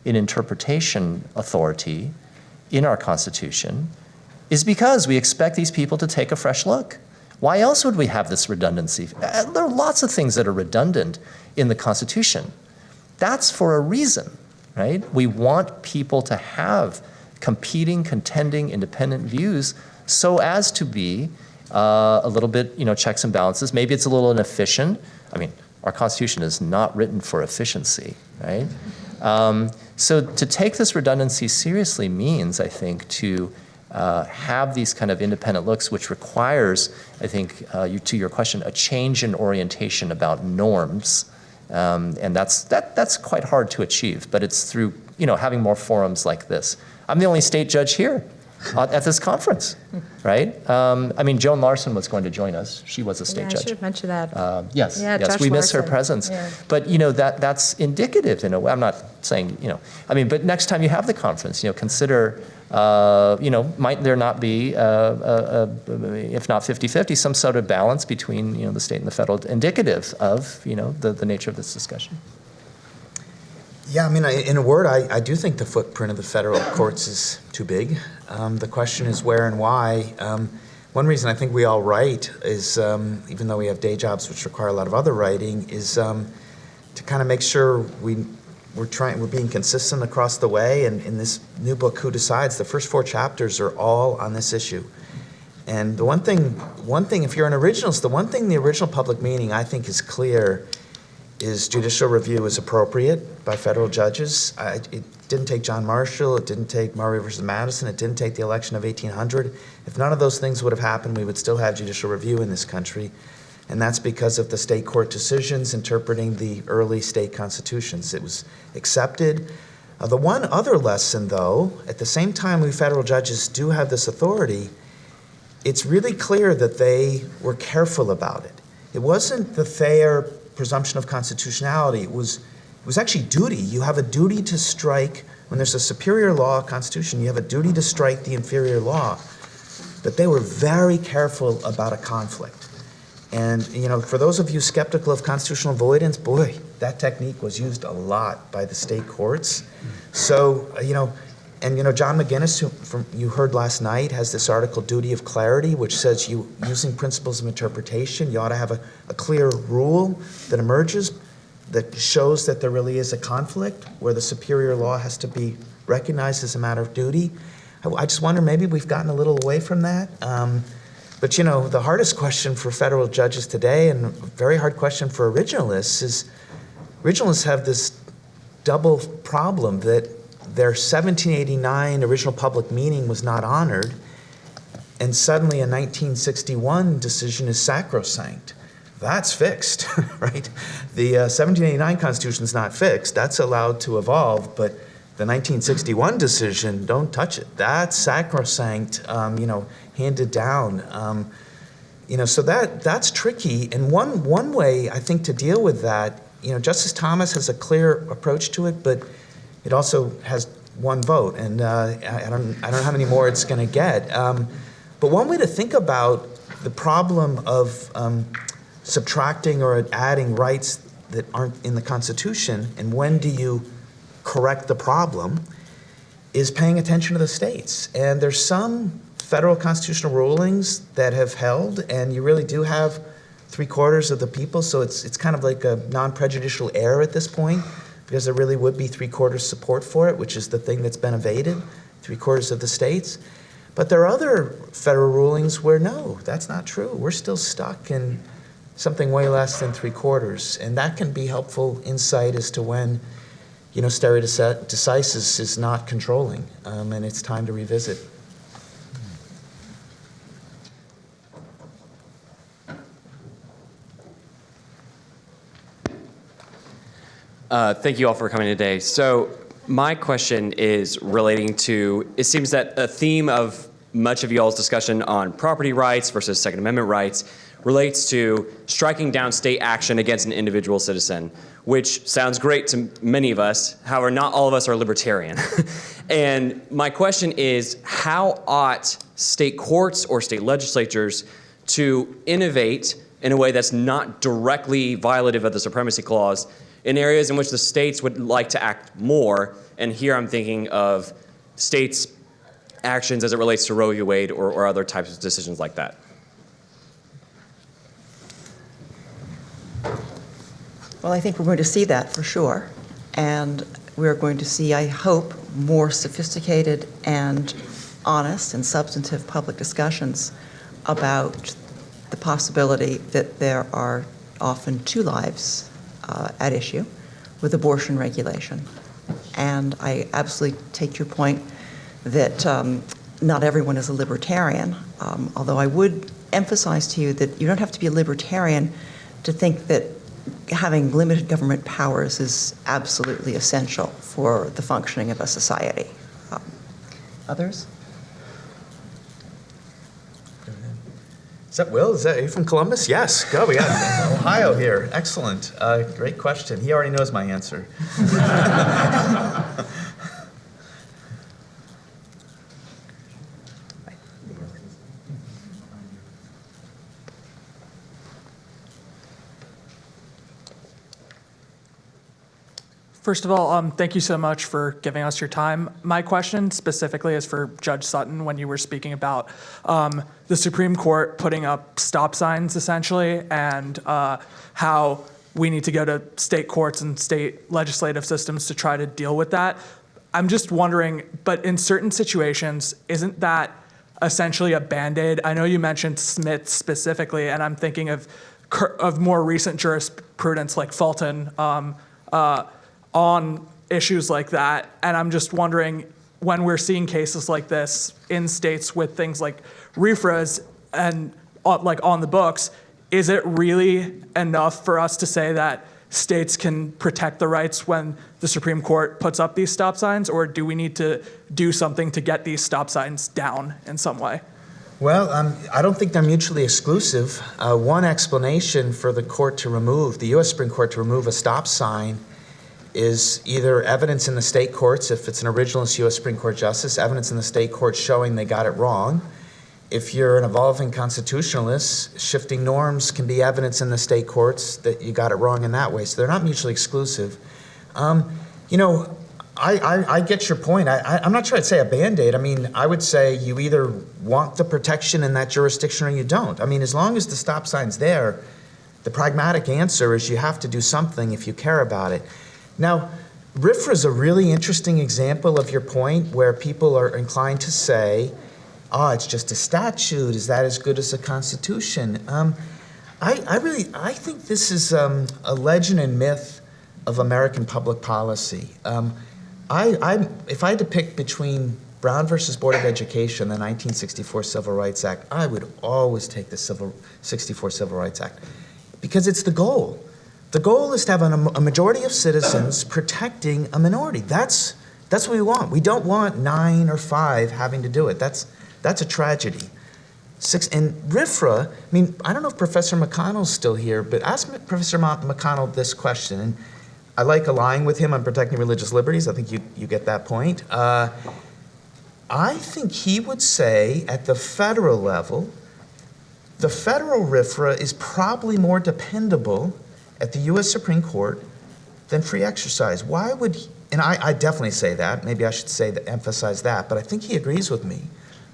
S4: in interpretation authority in our Constitution is because we expect these people to take a fresh look. Why else would we have this redundancy? There are lots of things that are redundant in the Constitution. That's for a reason, right? We want people to have competing, contending, independent views so as to be a little bit, checks and balances. Maybe it's a little inefficient. Our Constitution is not written for efficiency, right? So to take this redundancy seriously means, I think, to have these kind of independent looks, which requires, I think, to your question, a change in orientation about norms, and that's quite hard to achieve. But it's through having more forums like this. I'm the only state judge here, at this conference, right? I mean, Joan Larson was going to join us. She was a state
S2: Yeah, I
S4: judge.
S2: should have mentioned that.
S4: Yes,
S2: Yeah,
S4: yes,
S2: Judge
S4: we miss her
S2: Larson.
S4: presence.
S2: Yeah.
S4: But that's indicative in a way. I'm not saying but next time you have the conference, consider might there not be if not 50-50, some sort of balance between the state and the federal, indicative of the nature of this discussion.
S3: Yeah, I mean, in a word, I do think the footprint of the federal courts is too big. The question is where and why. One reason I think we all write is, even though we have day jobs which require a lot of other writing, is to kind of make sure we're being consistent across the way. And in this new book, Who Decides, the first 4 chapters are all on this issue. And the one thing, if you're an originalist, the one thing the original public meaning I think is clear is judicial review is appropriate by federal judges. It didn't take John Marshall, it didn't take Murray versus Madison, it didn't take the election of 1800. If none of those things would have happened, we would still have judicial review in this country. And that's because of the state court decisions interpreting the early state constitutions. It was accepted. The one other lesson, though, at the same time we federal judges do have this authority, it's really clear that they were careful about it. It wasn't the fair presumption of constitutionality. It was actually duty. You have a duty to strike, when there's a superior law constitution, you have a duty to strike the inferior law. But they were very careful about a conflict. And for those of you skeptical of constitutional avoidance, boy, that technique was used a lot by the state courts. So, John McGinnis, who you heard last night, has this article, Duty of Clarity, which says using principles of interpretation, you ought to have a clear rule that emerges that shows that there really is a conflict where the superior law has to be recognized as a matter of duty. I just wonder, maybe we've gotten a little away from that. But the hardest question for federal judges today, and a very hard question for originalists, is originalists have this double problem that their 1789 original public meaning was not honored, and suddenly a 1961 decision is sacrosanct. That's fixed, right? The 1789 Constitution is not fixed. That's allowed to evolve, but the 1961 decision, don't touch it. That's sacrosanct, handed down. So that's tricky. And one way, I think, to deal with that, Justice Thomas has a clear approach to it, but it also has one vote, and I don't know how many more it's going to get. But one way to think about the problem of subtracting or adding rights that aren't in the Constitution, and when do you correct the problem, is paying attention to the states. And there's some federal constitutional rulings that have held, and you really do have 3/4 of the people, so it's kind of like a non-prejudicial error at this point, because there really would be 3/4 support for it, which is the thing that's been evaded, 3/4 of the states. But there are other federal rulings where no, that's not true. We're still stuck in something way less than 3/4, and that can be helpful insight as to when, stare decisis is not controlling, and it's time to revisit.
S8: Thank you all for coming today. So my question is relating to, it seems that a theme of much of y'all's discussion on property rights versus Second Amendment rights relates to striking down state action against an individual citizen, which sounds great to many of us. However, not all of us are libertarian. And my question is, how ought state courts or state legislatures to innovate in a way that's not directly violative of the Supremacy Clause in areas in which the states would like to act more? And here I'm thinking of states' actions as it relates to Roe v. Wade or other types of decisions like that.
S5: Well, I think we're going to see that for sure. And we're going to see, I hope, more sophisticated and honest and substantive public discussions about the possibility that there are often 2 lives at issue with abortion regulation. And I absolutely take your point that not everyone is a libertarian, although I would emphasize to you that you don't have to be a libertarian to think that having limited government powers is absolutely essential for the functioning of a society. Others?
S3: Is that Will? Are you from Columbus? Yes, go. We got Ohio here. Excellent. Great question. He already knows my answer.
S9: First of all, thank you so much for giving us your time. My question specifically is for Judge Sutton when you were speaking about the Supreme Court putting up stop signs, essentially, and how we need to go to state courts and state legislative systems to try to deal with that. I'm just wondering, but in certain situations, isn't that essentially a Band-Aid? I know you mentioned Smith specifically, and I'm thinking of more recent jurisprudence like Fulton, on issues like that. And I'm just wondering, when we're seeing cases like this in states with things like RFRAs and like on the books, is it really enough for us to say that states can protect the rights when the Supreme Court puts up these stop signs, or do we need to do something to get these stop signs down in some way?
S3: Well, I don't think they're mutually exclusive. One explanation for the U.S. Supreme Court to remove a stop sign is either evidence in the state courts, if it's an originalist U.S. Supreme Court justice, evidence in the state courts showing they got it wrong. If you're an evolving constitutionalist, shifting norms can be evidence in the state courts that you got it wrong in that way. So they're not mutually exclusive. I get your point. I'm not sure I'd say a Band-Aid. I mean, I would say you either want the protection in that jurisdiction or you don't. I mean, as long as the stop sign's there, the pragmatic answer is you have to do something if you care about it. Now, RFRA is a really interesting example of your point where people are inclined to say, it's just a statute. Is that as good as a constitution? I think this is a legend and myth of American public policy. If I had to pick between Brown versus Board of Education, the 1964 Civil Rights Act, I would always take the 64 Civil Rights Act because it's the goal. The goal is to have a majority of citizens protecting a minority. That's what we want. We don't want 9 or 5 having to do it. That's a tragedy. And RFRA, I mean, I don't know if Professor McConnell's still here, but ask Professor McConnell this question. And I like allying with him on protecting religious liberties. I think you get that point. I think he would say at the federal level, the federal RFRA is probably more dependable at the U.S. Supreme Court than free exercise. Why would he, and I definitely say that, maybe I should emphasize that, but I think he agrees with me.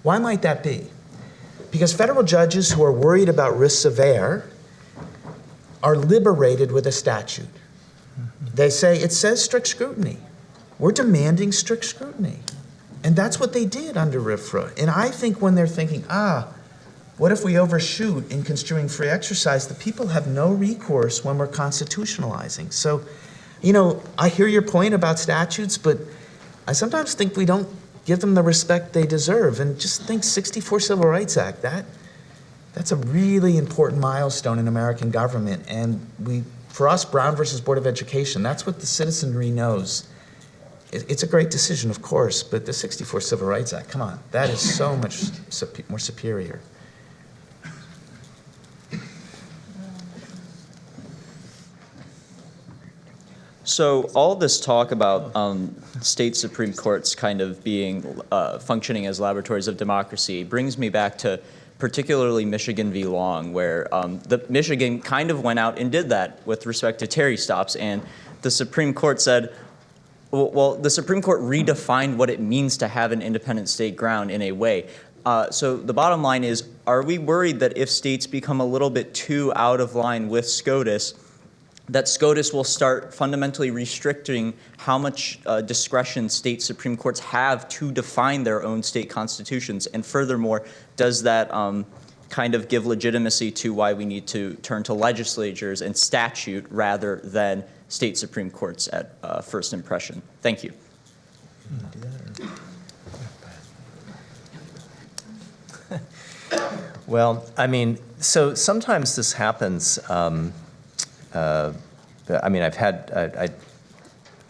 S3: Why might that be? Because federal judges who are worried about risks of error are liberated with a statute. They say, it says strict scrutiny. We're demanding strict scrutiny. And that's what they did under RFRA. And I think when they're thinking, what if we overshoot in construing free exercise? The people have no recourse when we're constitutionalizing. So, I hear your point about statutes, but I sometimes think we don't give them the respect they deserve. And just think 64 Civil Rights Act, that's a really important milestone in American government. And for us, Brown versus Board of Education, that's what the citizenry knows. It's a great decision, of course, but the 64 Civil Rights Act, come on, that is so much more superior.
S10: So all this talk about state Supreme Courts kind of being functioning as laboratories of democracy brings me back to particularly Michigan v. Long, where the Michigan kind of went out and did that with respect to Terry stops, and the Supreme Court said, well, the Supreme Court redefined what it means to have an independent state ground in a way. So the bottom line is, are we worried that if states become a little bit too out of line with SCOTUS, that SCOTUS will start fundamentally restricting how much discretion state Supreme Courts have to define their own state constitutions? And furthermore, does that kind of give legitimacy to why we need to turn to legislatures and statute rather than state Supreme Courts at first impression? Thank you.
S4: Well, I mean, so sometimes this happens. I mean,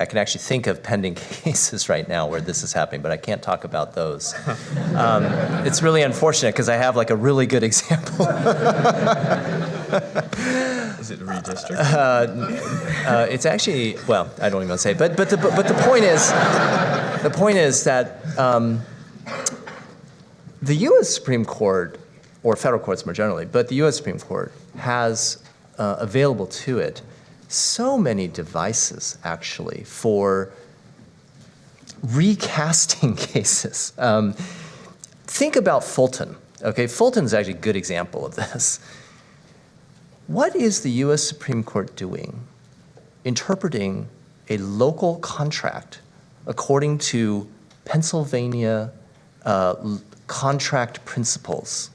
S4: I can actually think of pending cases right now where this is happening, but I can't talk about those. It's really unfortunate because I have like a really good example.
S3: Is it redistricting?
S4: It's actually, well, I don't even say it, but the point is that the U.S. Supreme Court, or federal courts more generally, but the U.S. Supreme Court has available to it so many devices, actually, for recasting cases. Think about Fulton. Okay, Fulton is actually a good example of this. What is the U.S. Supreme Court doing? Interpreting a local contract according to Pennsylvania contract principles,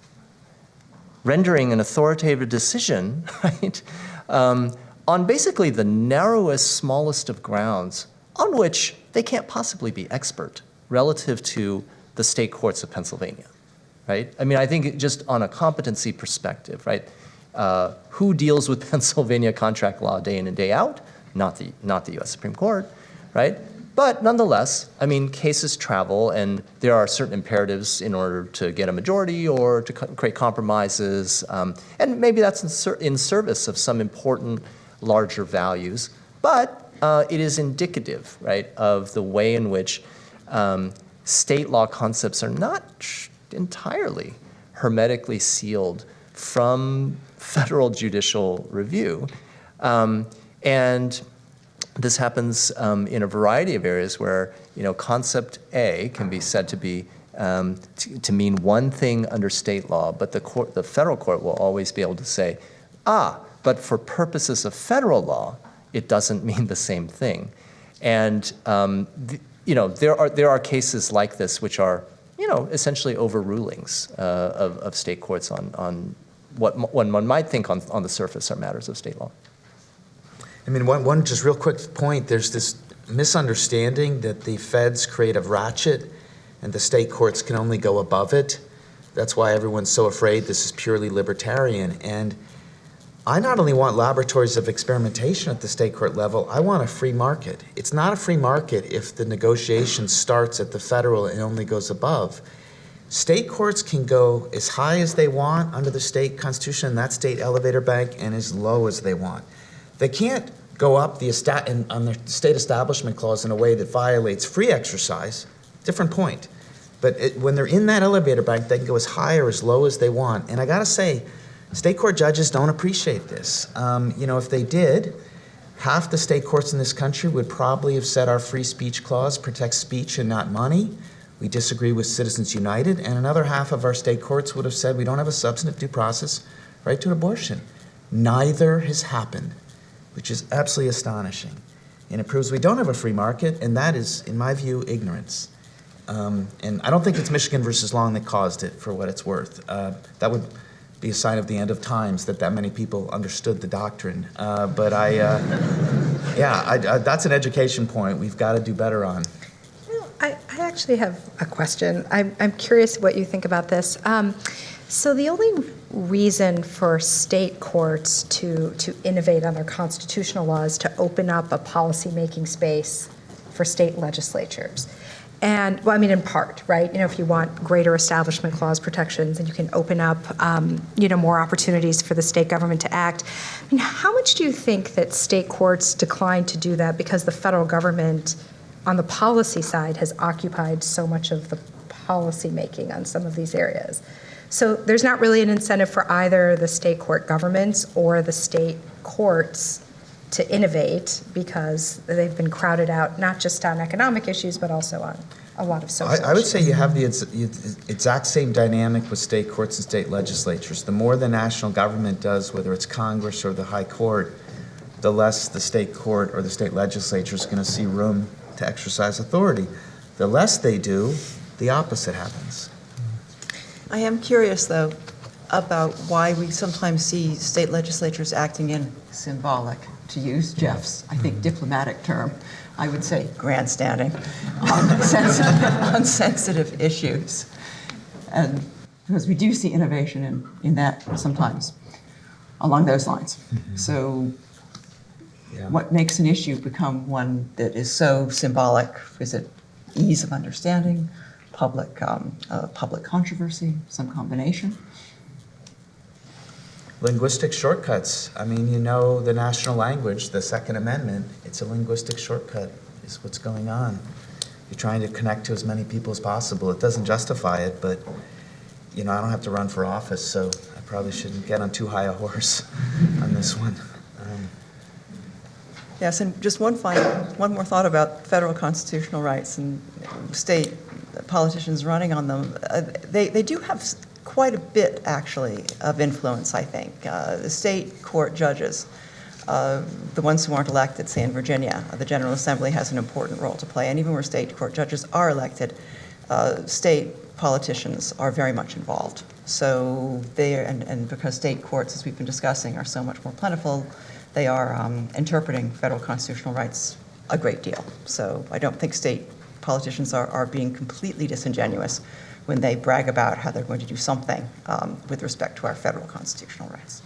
S4: rendering an authoritative decision, right, on basically the narrowest, smallest of grounds on which they can't possibly be expert relative to the state courts of Pennsylvania, right? I mean, I think just on a competency perspective, right? Who deals with Pennsylvania contract law day in and day out? Not the U.S. Supreme Court, right? But nonetheless, I mean, cases travel, and there are certain imperatives in order to get a majority or to create compromises, and maybe that's in service of some important larger values. But it is indicative, right, of the way in which state law concepts are not entirely hermetically sealed from federal judicial review. And this happens in a variety of areas where, you know, concept A can be said to be to mean one thing under state law, but the federal court will always be able to say, but for purposes of federal law, it doesn't mean the same thing. And you know, there are cases like this which are, you know, essentially overrulings of state courts on what one might think on the surface are matters of state law.
S3: I mean, one just real quick point, there's this misunderstanding that the feds create a ratchet and the state courts can only go above it. That's why everyone's so afraid this is purely libertarian. And I not only want laboratories of experimentation at the state court level, I want a free market. It's not a free market if the negotiation starts at the federal and only goes above. State courts can go as high as they want under the state constitution and that state elevator bank and as low as they want. They can't go up on the state establishment clause in a way that violates free exercise, different point. But when they're in that elevator bank, they can go as high or as low as they want. And I gotta say, state court judges don't appreciate this. You know, if they did, half the state courts in this country would probably have said our free speech clause protects speech and not money. We disagree with Citizens United. And another half of our state courts would have said we don't have a substantive due process right to abortion. Neither has happened, which is absolutely astonishing. And it proves we don't have a free market, and that is, in my view, ignorance. And I don't think it's Michigan versus Long that caused it, for what it's worth. That would be a sign of the end of times that many people understood the doctrine. But that's an education point we've got to do better on.
S2: I actually have a question. I'm curious what you think about this. So the only reason for state courts to innovate on their constitutional laws to open up a policymaking space for state legislatures. And, well, I mean, in part, right? You know, if you want greater establishment clause protections, and you can open up, you know, more opportunities for the state government to act. I mean, how much do you think that state courts decline to do that because the federal government, on the policy side, has occupied so much of the policy making on some of these areas? So there's not really an incentive for either the state court governments or the state courts to innovate because they've been crowded out, not just on economic issues, but also on a lot of social issues.
S3: I would say you have the exact same dynamic with state courts and state legislatures. The more the national government does, whether it's Congress or the High Court, the less the state court or the state legislature is going to see room to exercise authority. The less they do, the opposite happens.
S5: I am curious, though, about why we sometimes see state legislatures acting in symbolic, to use Jeff's, I think, diplomatic term, I would say grandstanding on sensitive issues. And because we do see innovation in that sometimes along those lines. So
S3: Yeah.
S5: what makes an issue become one that is so symbolic? Is it ease of understanding, public controversy, some combination?
S3: Linguistic shortcuts. I mean, you know the national language, the Second Amendment, it's a linguistic shortcut, is what's going on. You're trying to connect to as many people as possible. It doesn't justify it, but, I don't have to run for office, so I probably shouldn't get on too high a horse on this one.
S5: Yes, and just one more thought about federal constitutional rights and state politicians running on them. They do have quite a bit, actually, of influence, I think. The state court judges, the ones who aren't elected, say in Virginia, the General Assembly has an important role to play. And even where state court judges are elected, state politicians are very much involved. So and because state courts, as we've been discussing, are so much more plentiful, they are interpreting federal constitutional rights a great deal. So I don't think state politicians are being completely disingenuous when they brag about how they're going to do something with respect to our federal constitutional rights.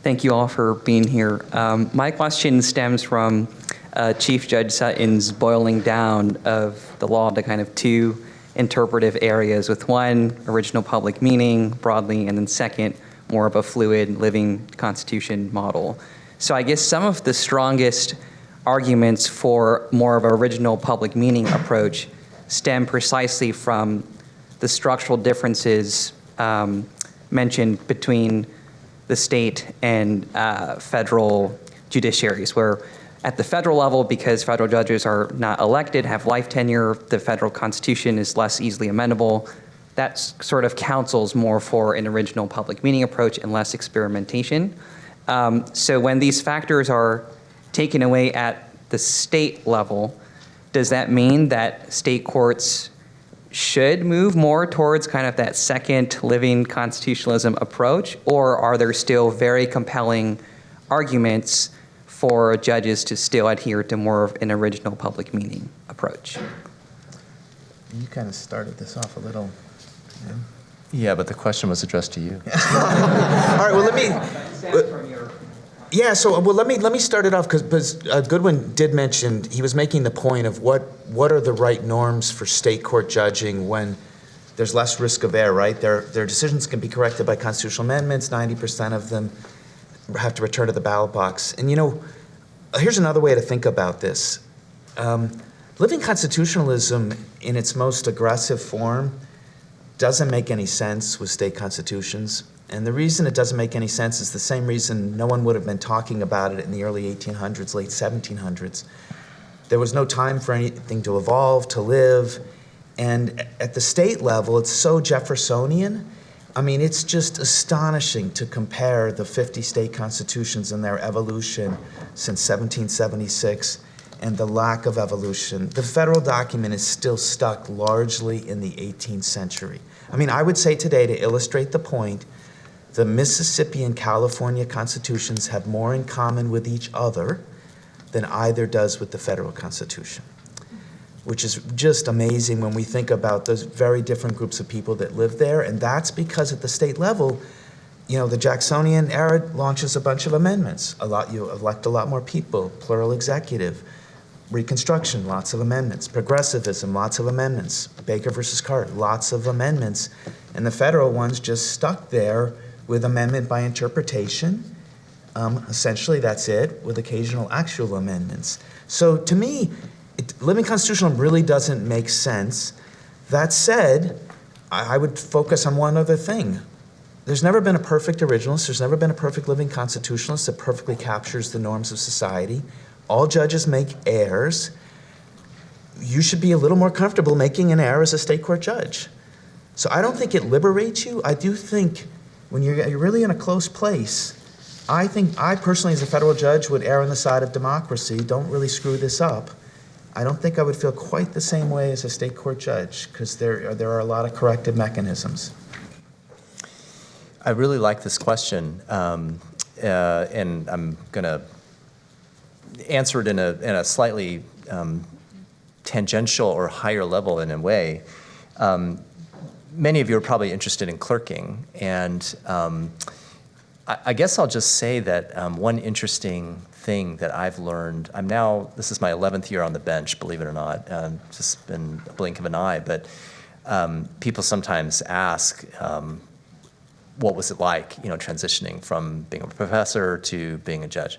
S11: Thank you all for being here. My question stems from Chief Judge Sutton's boiling down of the law to kind of two interpretive areas, with one, original public meaning broadly, and then second, more of a fluid living constitution model. So I guess some of the strongest arguments for more of an original public meaning approach stem precisely from the structural differences mentioned between the state and federal judiciaries, where at the federal level, because federal judges are not elected, have life tenure, the federal constitution is less easily amendable. That sort of counsels more for an original public meaning approach and less experimentation. So when these factors are taken away at the state level, does that mean that state courts should move more towards kind of that second living constitutionalism approach, or are there still very compelling arguments for judges to still adhere to more of an original public meaning approach?
S3: You kind of started this off a little.
S4: Yeah, but the question was addressed to you.
S3: All right, well, let me start it off, because Goodwin did mention, he was making the point of what are the right norms for state court judging when there's less risk of error, right? Their decisions can be corrected by constitutional amendments, 90% of them have to return to the ballot box. And here's another way to think about this. Living constitutionalism in its most aggressive form doesn't make any sense with state constitutions. And the reason it doesn't make any sense is the same reason no one would have been talking about it in the early 1800s, late 1700s. There was no time for anything to evolve, to live. And at the state level, it's so Jeffersonian. I mean, it's just astonishing to compare the 50 state constitutions and their evolution since 1776 and the lack of evolution. The federal document is still stuck largely in the 18th century. I mean, I would say today, to illustrate the point, the Mississippi and California constitutions have more in common with each other than either does with the federal constitution, which is just amazing when we think about those very different groups of people that live there. And that's because at the state level, the Jacksonian era launches a bunch of amendments. You elect a lot more people, plural executive. Reconstruction, lots of amendments. Progressivism, lots of amendments. Baker versus Carter, lots of amendments. And the federal ones just stuck there with amendment by interpretation. Essentially, that's it, with occasional actual amendments. So to me, living constitutionalism really doesn't make sense. That said, I would focus on one other thing. There's never been a perfect originalist. There's never been a perfect living constitutionalist that perfectly captures the norms of society. All judges make errors. You should be a little more comfortable making an error as a state court judge. So I don't think it liberates you. I do think when you're really in a close place, I personally, as a federal judge, would err on the side of democracy. Don't really screw this up. I don't think I would feel quite the same way as a state court judge, because there are a lot of corrective mechanisms.
S4: I really like this question, and I'm going to answer it in a slightly tangential or higher level in a way. many of you are probably interested in clerking, and I guess I'll just say that one interesting thing that I've learned, this is my 11th year on the bench, believe it or not, just been a blink of an eye, but people sometimes ask, what was it like, transitioning from being a professor to being a judge?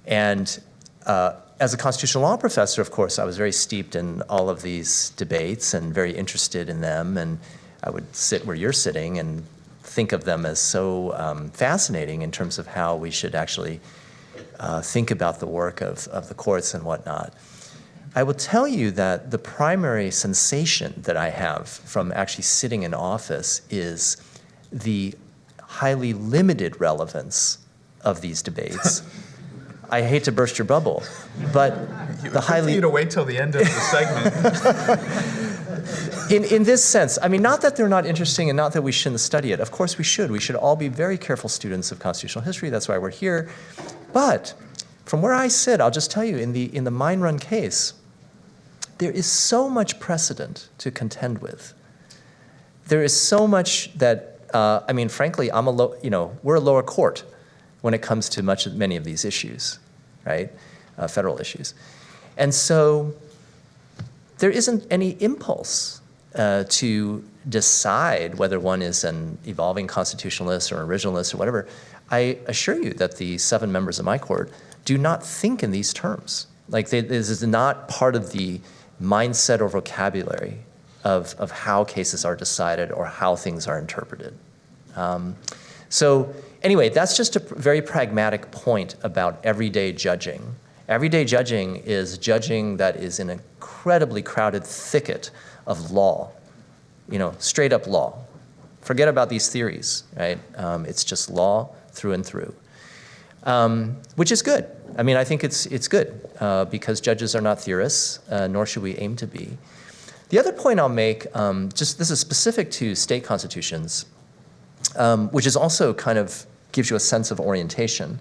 S4: And as a constitutional law professor, of course, I was very steeped in all of these debates and very interested in them, and I would sit where you're sitting and think of them as so fascinating in terms of how we should actually think about the work of the courts and whatnot. I will tell you that the primary sensation that I have from actually sitting in office is the highly limited relevance of these debates. I hate to burst your bubble, but the highly...
S3: you to wait till the end of the segment.
S4: In this sense, I mean, not that they're not interesting and not that we shouldn't study it. Of course we should. We should all be very careful students of constitutional history. That's why we're here. But from where I sit, I'll just tell you, in the mine run case, there is so much precedent to contend with. There is so much that, I mean, frankly, we're a lower court when it comes to many of these issues, right? Federal issues. And so there isn't any impulse to decide whether one is an evolving constitutionalist or originalist or whatever. I assure you that the 7 members of my court do not think in these terms. Like, this is not part of the mindset or vocabulary of how cases are decided or how things are interpreted. So anyway, that's just a very pragmatic point about everyday judging. Everyday judging is judging that is in an incredibly crowded thicket of law, straight up law. Forget about these theories, right? It's just law through and through, which is good. I mean, I think it's good because judges are not theorists, nor should we aim to be. The other point I'll make, this is specific to state constitutions, which is also kind of gives you a sense of orientation,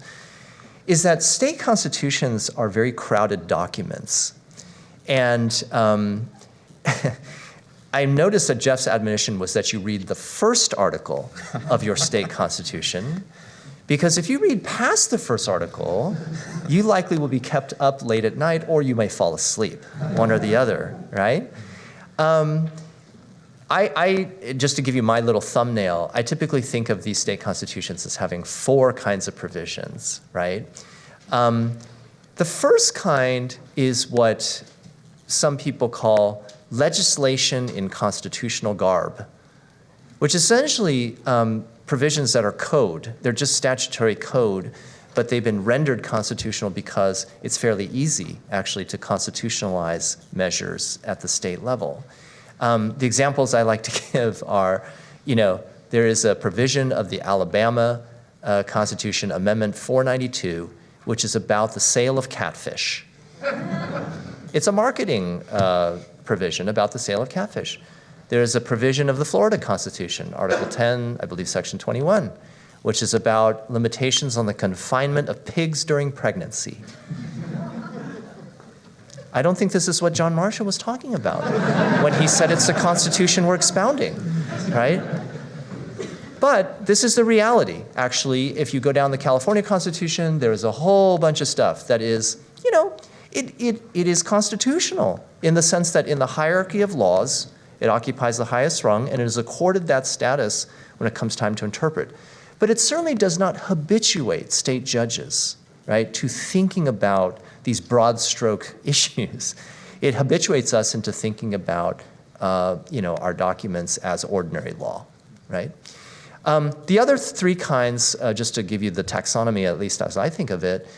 S4: is that state constitutions are very crowded documents. And I noticed that Jeff's admonition was that you read the first article of your state constitution, because if you read past the first article, you likely will be kept up late at night, or you may fall asleep, one or the other, right? Just to give you my little thumbnail, I typically think of these state constitutions as having 4 kinds of provisions, right? The first kind is what some people call legislation in constitutional garb, which essentially provisions that are code. They're just statutory code, but they've been rendered constitutional because it's fairly easy, actually, to constitutionalize measures at the state level. The examples I like to give are, there is a provision of the Alabama Constitution, Amendment 492, which is about the sale of catfish. It's a marketing provision about the sale of catfish. There's a provision of the Florida Constitution, Article 10, I believe Section 21, which is about limitations on the confinement of pigs during pregnancy. I don't think this is what John Marshall was talking about when he said it's the Constitution we're expounding, right? But this is the reality. Actually, if you go down the California Constitution, there is a whole bunch of stuff that is, it is constitutional in the sense that in the hierarchy of laws, it occupies the highest rung, and it is accorded that status when it comes time to interpret. But it certainly does not habituate state judges, right, to thinking about these broad stroke issues. It habituates us into thinking about, our documents as ordinary law, right? The other 3 kinds, just to give you the taxonomy, at least as I think of it,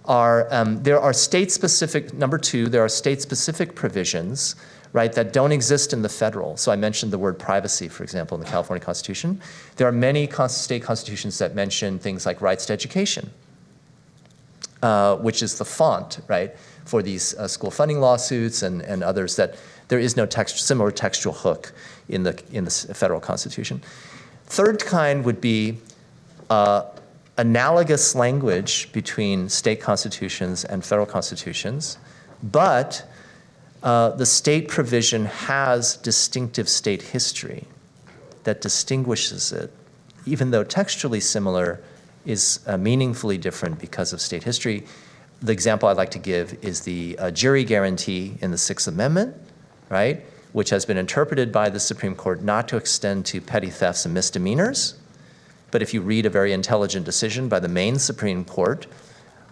S4: are there are state-specific, number 2, there are state-specific provisions, right, that don't exist in the federal. So I mentioned the word privacy, for example, in the California Constitution. There are many state constitutions that mention things like rights to education, which is the font, right, for these school funding lawsuits and others that there is no similar textual hook in the federal Constitution. Third kind would be analogous language between state constitutions and federal constitutions, but the state provision has distinctive state history. that distinguishes it, even though textually similar, is meaningfully different because of state history. The example I'd like to give is the jury guarantee in the Sixth Amendment, right, which has been interpreted by the Supreme Court not to extend to petty thefts and misdemeanors. But if you read a very intelligent decision by the Maine Supreme Court,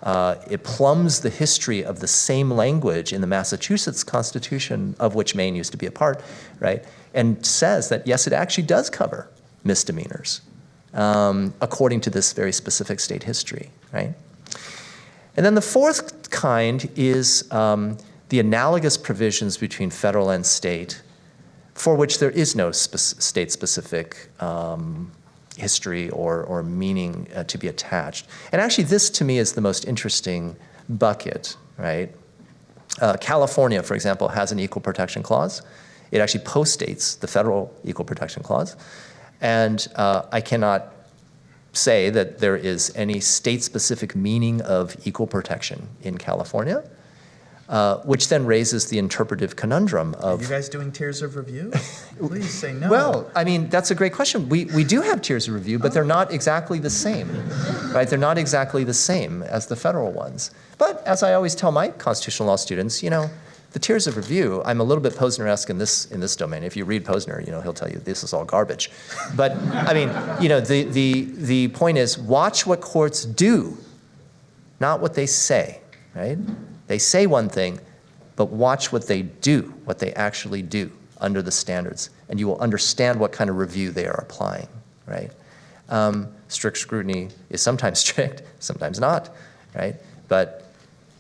S4: it plumbs the history of the same language in the Massachusetts Constitution, of which Maine used to be a part, right, and says that, yes, it actually does cover misdemeanors, according to this very specific state history, right? And then the fourth kind is the analogous provisions between federal and state, for which there is no state-specific history or meaning to be attached. And actually, this to me is the most interesting bucket, right? California, for example, has an equal protection clause. It actually postdates the federal equal protection clause. And I cannot say that there is any state-specific meaning of equal protection in California, which then raises the interpretive conundrum of...
S3: Are you guys doing tiers of review? Please say no.
S4: Well, I mean, that's a great question. We do have tiers of review, but they're not exactly the same, right? They're not exactly the same as the federal ones. But as I always tell my constitutional law students, you know, the tiers of review, I'm a little bit Posner-esque in this domain. If you read Posner, you know, he'll tell you this is all garbage. But I mean, you know, the point is, watch what courts do, not what they say, right? They say one thing, but watch what they do, what they actually do under the standards, and you will understand what kind of review they are applying, right? Strict scrutiny is sometimes strict, sometimes not, right? But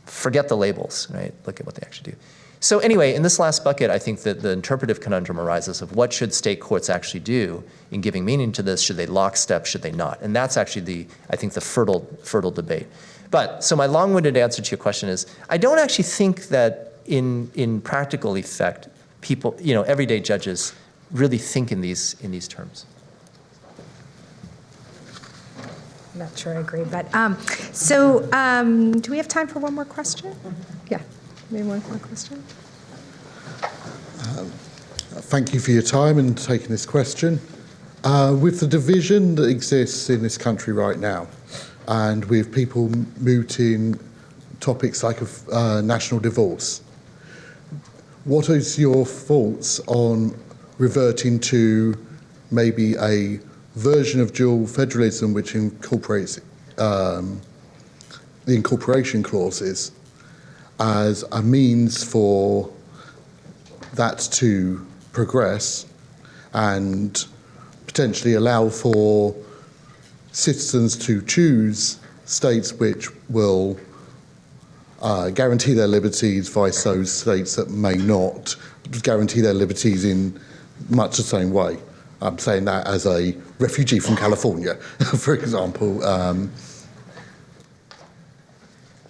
S4: forget the labels, right? Look at what they actually do. So anyway, in this last bucket, I think that the interpretive conundrum arises of what should state courts actually do in giving meaning to this? Should they lockstep? Should they not? And that's actually I think the fertile debate. But so my long-winded answer to your question is, I don't actually think that in practical effect, people, you know, everyday judges really think in these terms.
S2: I'm not sure I agree, but do we have time for one more question? Yeah, maybe one more question.
S12: Thank you for your time and taking this question. With the division that exists in this country right now, and with people mooting topics like national divorce, what is your thoughts on reverting to maybe a version of dual federalism which incorporates the incorporation clauses as a means for that to progress and potentially allow for citizens to choose states which will guarantee their liberties versus those states that may not guarantee their liberties in much the same way? I'm saying that as a refugee from California, for example.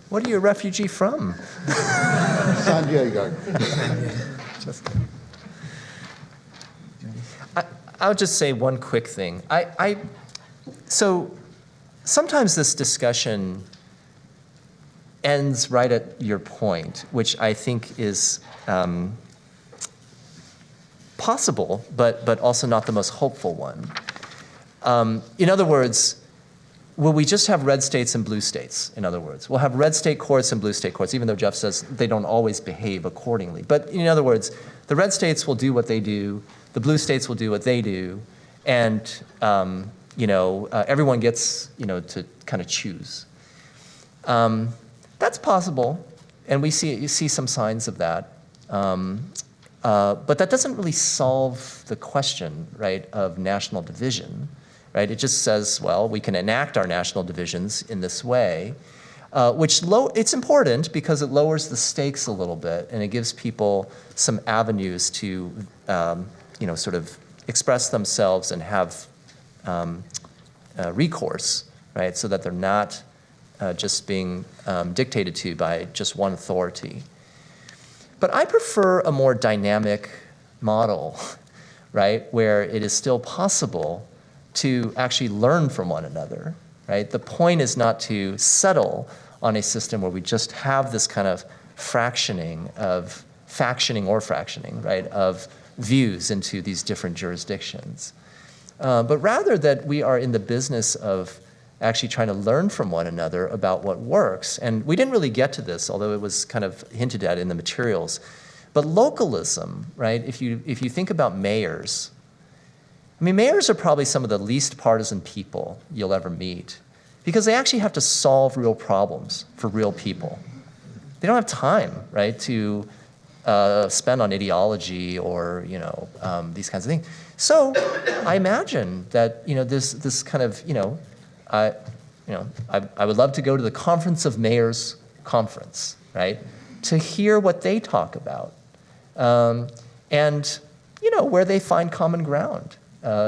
S4: What are you a refugee from?
S12: San Diego.
S4: I'll just say one quick thing. So sometimes this discussion ends right at your point, which I think is possible, but also not the most hopeful one. In other words, will we just have red states and blue states? In other words, we'll have red state courts and blue state courts, even though Jeff says they don't always behave accordingly. But in other words, the red states will do what they do, the blue states will do what they do, and everyone gets to kind of choose. That's possible, and you see some signs of that. But that doesn't really solve the question, right, of national division, right? It just says, well, we can enact our national divisions in this way, it's important because it lowers the stakes a little bit, and it gives people some avenues to, sort of express themselves and have recourse, right, so that they're not just being dictated to by just one authority. But I prefer a more dynamic model, right, where it is still possible to actually learn from one another, right? The point is not to settle on a system where we just have this kind of fractioning, right, of views into these different jurisdictions. but rather that we are in the business of actually trying to learn from one another about what works. And we didn't really get to this, although it was kind of hinted at in the materials. But localism, right? If you think about mayors, I mean, mayors are probably some of the least partisan people you'll ever meet because they actually have to solve real problems for real people. They don't have time, right, to spend on ideology or these kinds of things. So I imagine that this kind of I would love to go to the Conference of Mayors conference, right, to hear what they talk about, and where they find common ground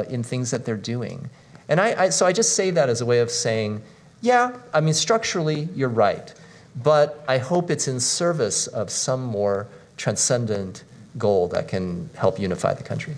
S4: in things that they're doing. And so I just say that as a way of saying, yeah, I mean, structurally, you're right, but I hope it's in service of some more transcendent goal that can help unify the country.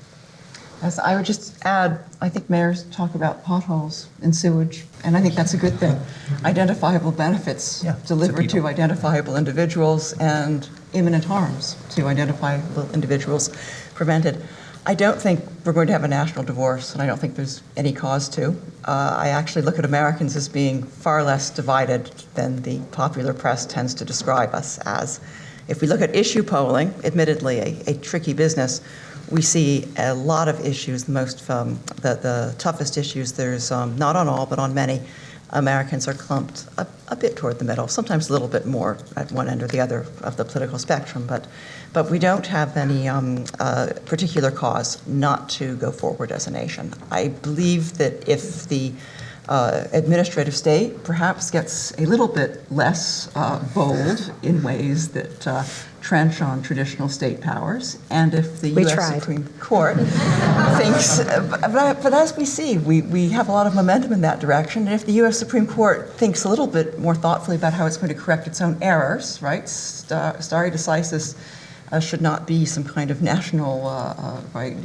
S5: As I would just add, I think mayors talk about potholes and sewage, and I think that's a good thing. Identifiable benefits delivered to identifiable individuals and imminent harms to identifiable individuals prevented. I don't think we're going to have a national divorce, and I don't think there's any cause to. I actually look at Americans as being far less divided than the popular press tends to describe us as. If we look at issue polling, admittedly a tricky business, we see a lot of issues, the toughest issues. There's not on all, but on many, Americans are clumped a bit toward the middle, sometimes a little bit more at one end or the other of the political spectrum, but we don't have any particular cause not to go forward as a nation. I believe that if the administrative state perhaps gets a little bit less bold in ways that trench on traditional state powers, and if the U.S. Supreme Court thinks, but as we see, we have a lot of momentum in that direction, and if the U.S. Supreme Court thinks a little bit more thoughtfully about how it's going to correct its own errors, right, stare decisis should not be some kind of national, right,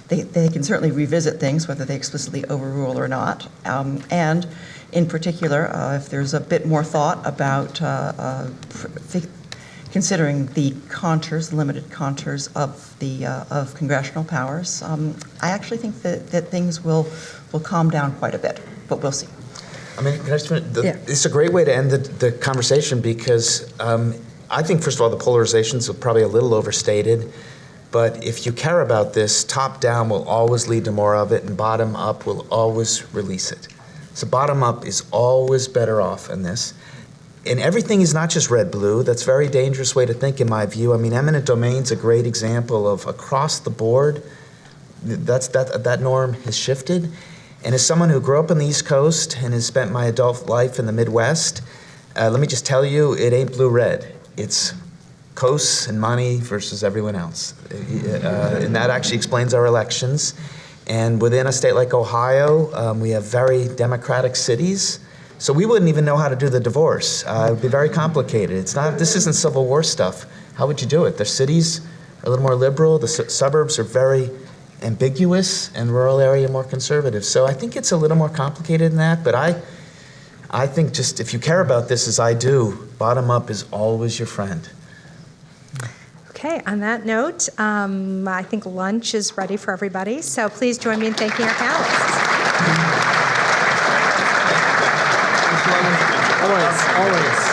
S5: they can certainly revisit things, whether they explicitly overrule or not, and in particular, if there's a bit more thought about considering the contours, the limited contours of congressional powers, I actually think that things will calm down quite a bit, but we'll see.
S3: I mean, can I just, it's a great way to end the conversation because I think, first of all, the polarizations are probably a little overstated, but if you care about this, top-down will always lead to more of it, and bottom-up will always release it. So bottom-up is always better off in this. And everything is not just red-blue. That's a very dangerous way to think, in my view. I mean, eminent domain's a great example of across the board, that norm has shifted. And as someone who grew up on the East Coast and has spent my adult life in the Midwest, let me just tell you, it ain't blue-red. It's coasts and money versus everyone else. And that actually explains our elections. And within a state like Ohio, we have very democratic cities. So we wouldn't even know how to do the divorce. It would be very complicated. This isn't Civil War stuff. How would you do it? The cities are a little more liberal. The suburbs are very ambiguous, and rural area more conservative. So I think it's a little more complicated than that. But I think just if you care about this as I do, bottom up is always your friend.
S2: Okay, on that note, I think lunch is ready for everybody. So please join me in thanking our panelists.
S9: Always.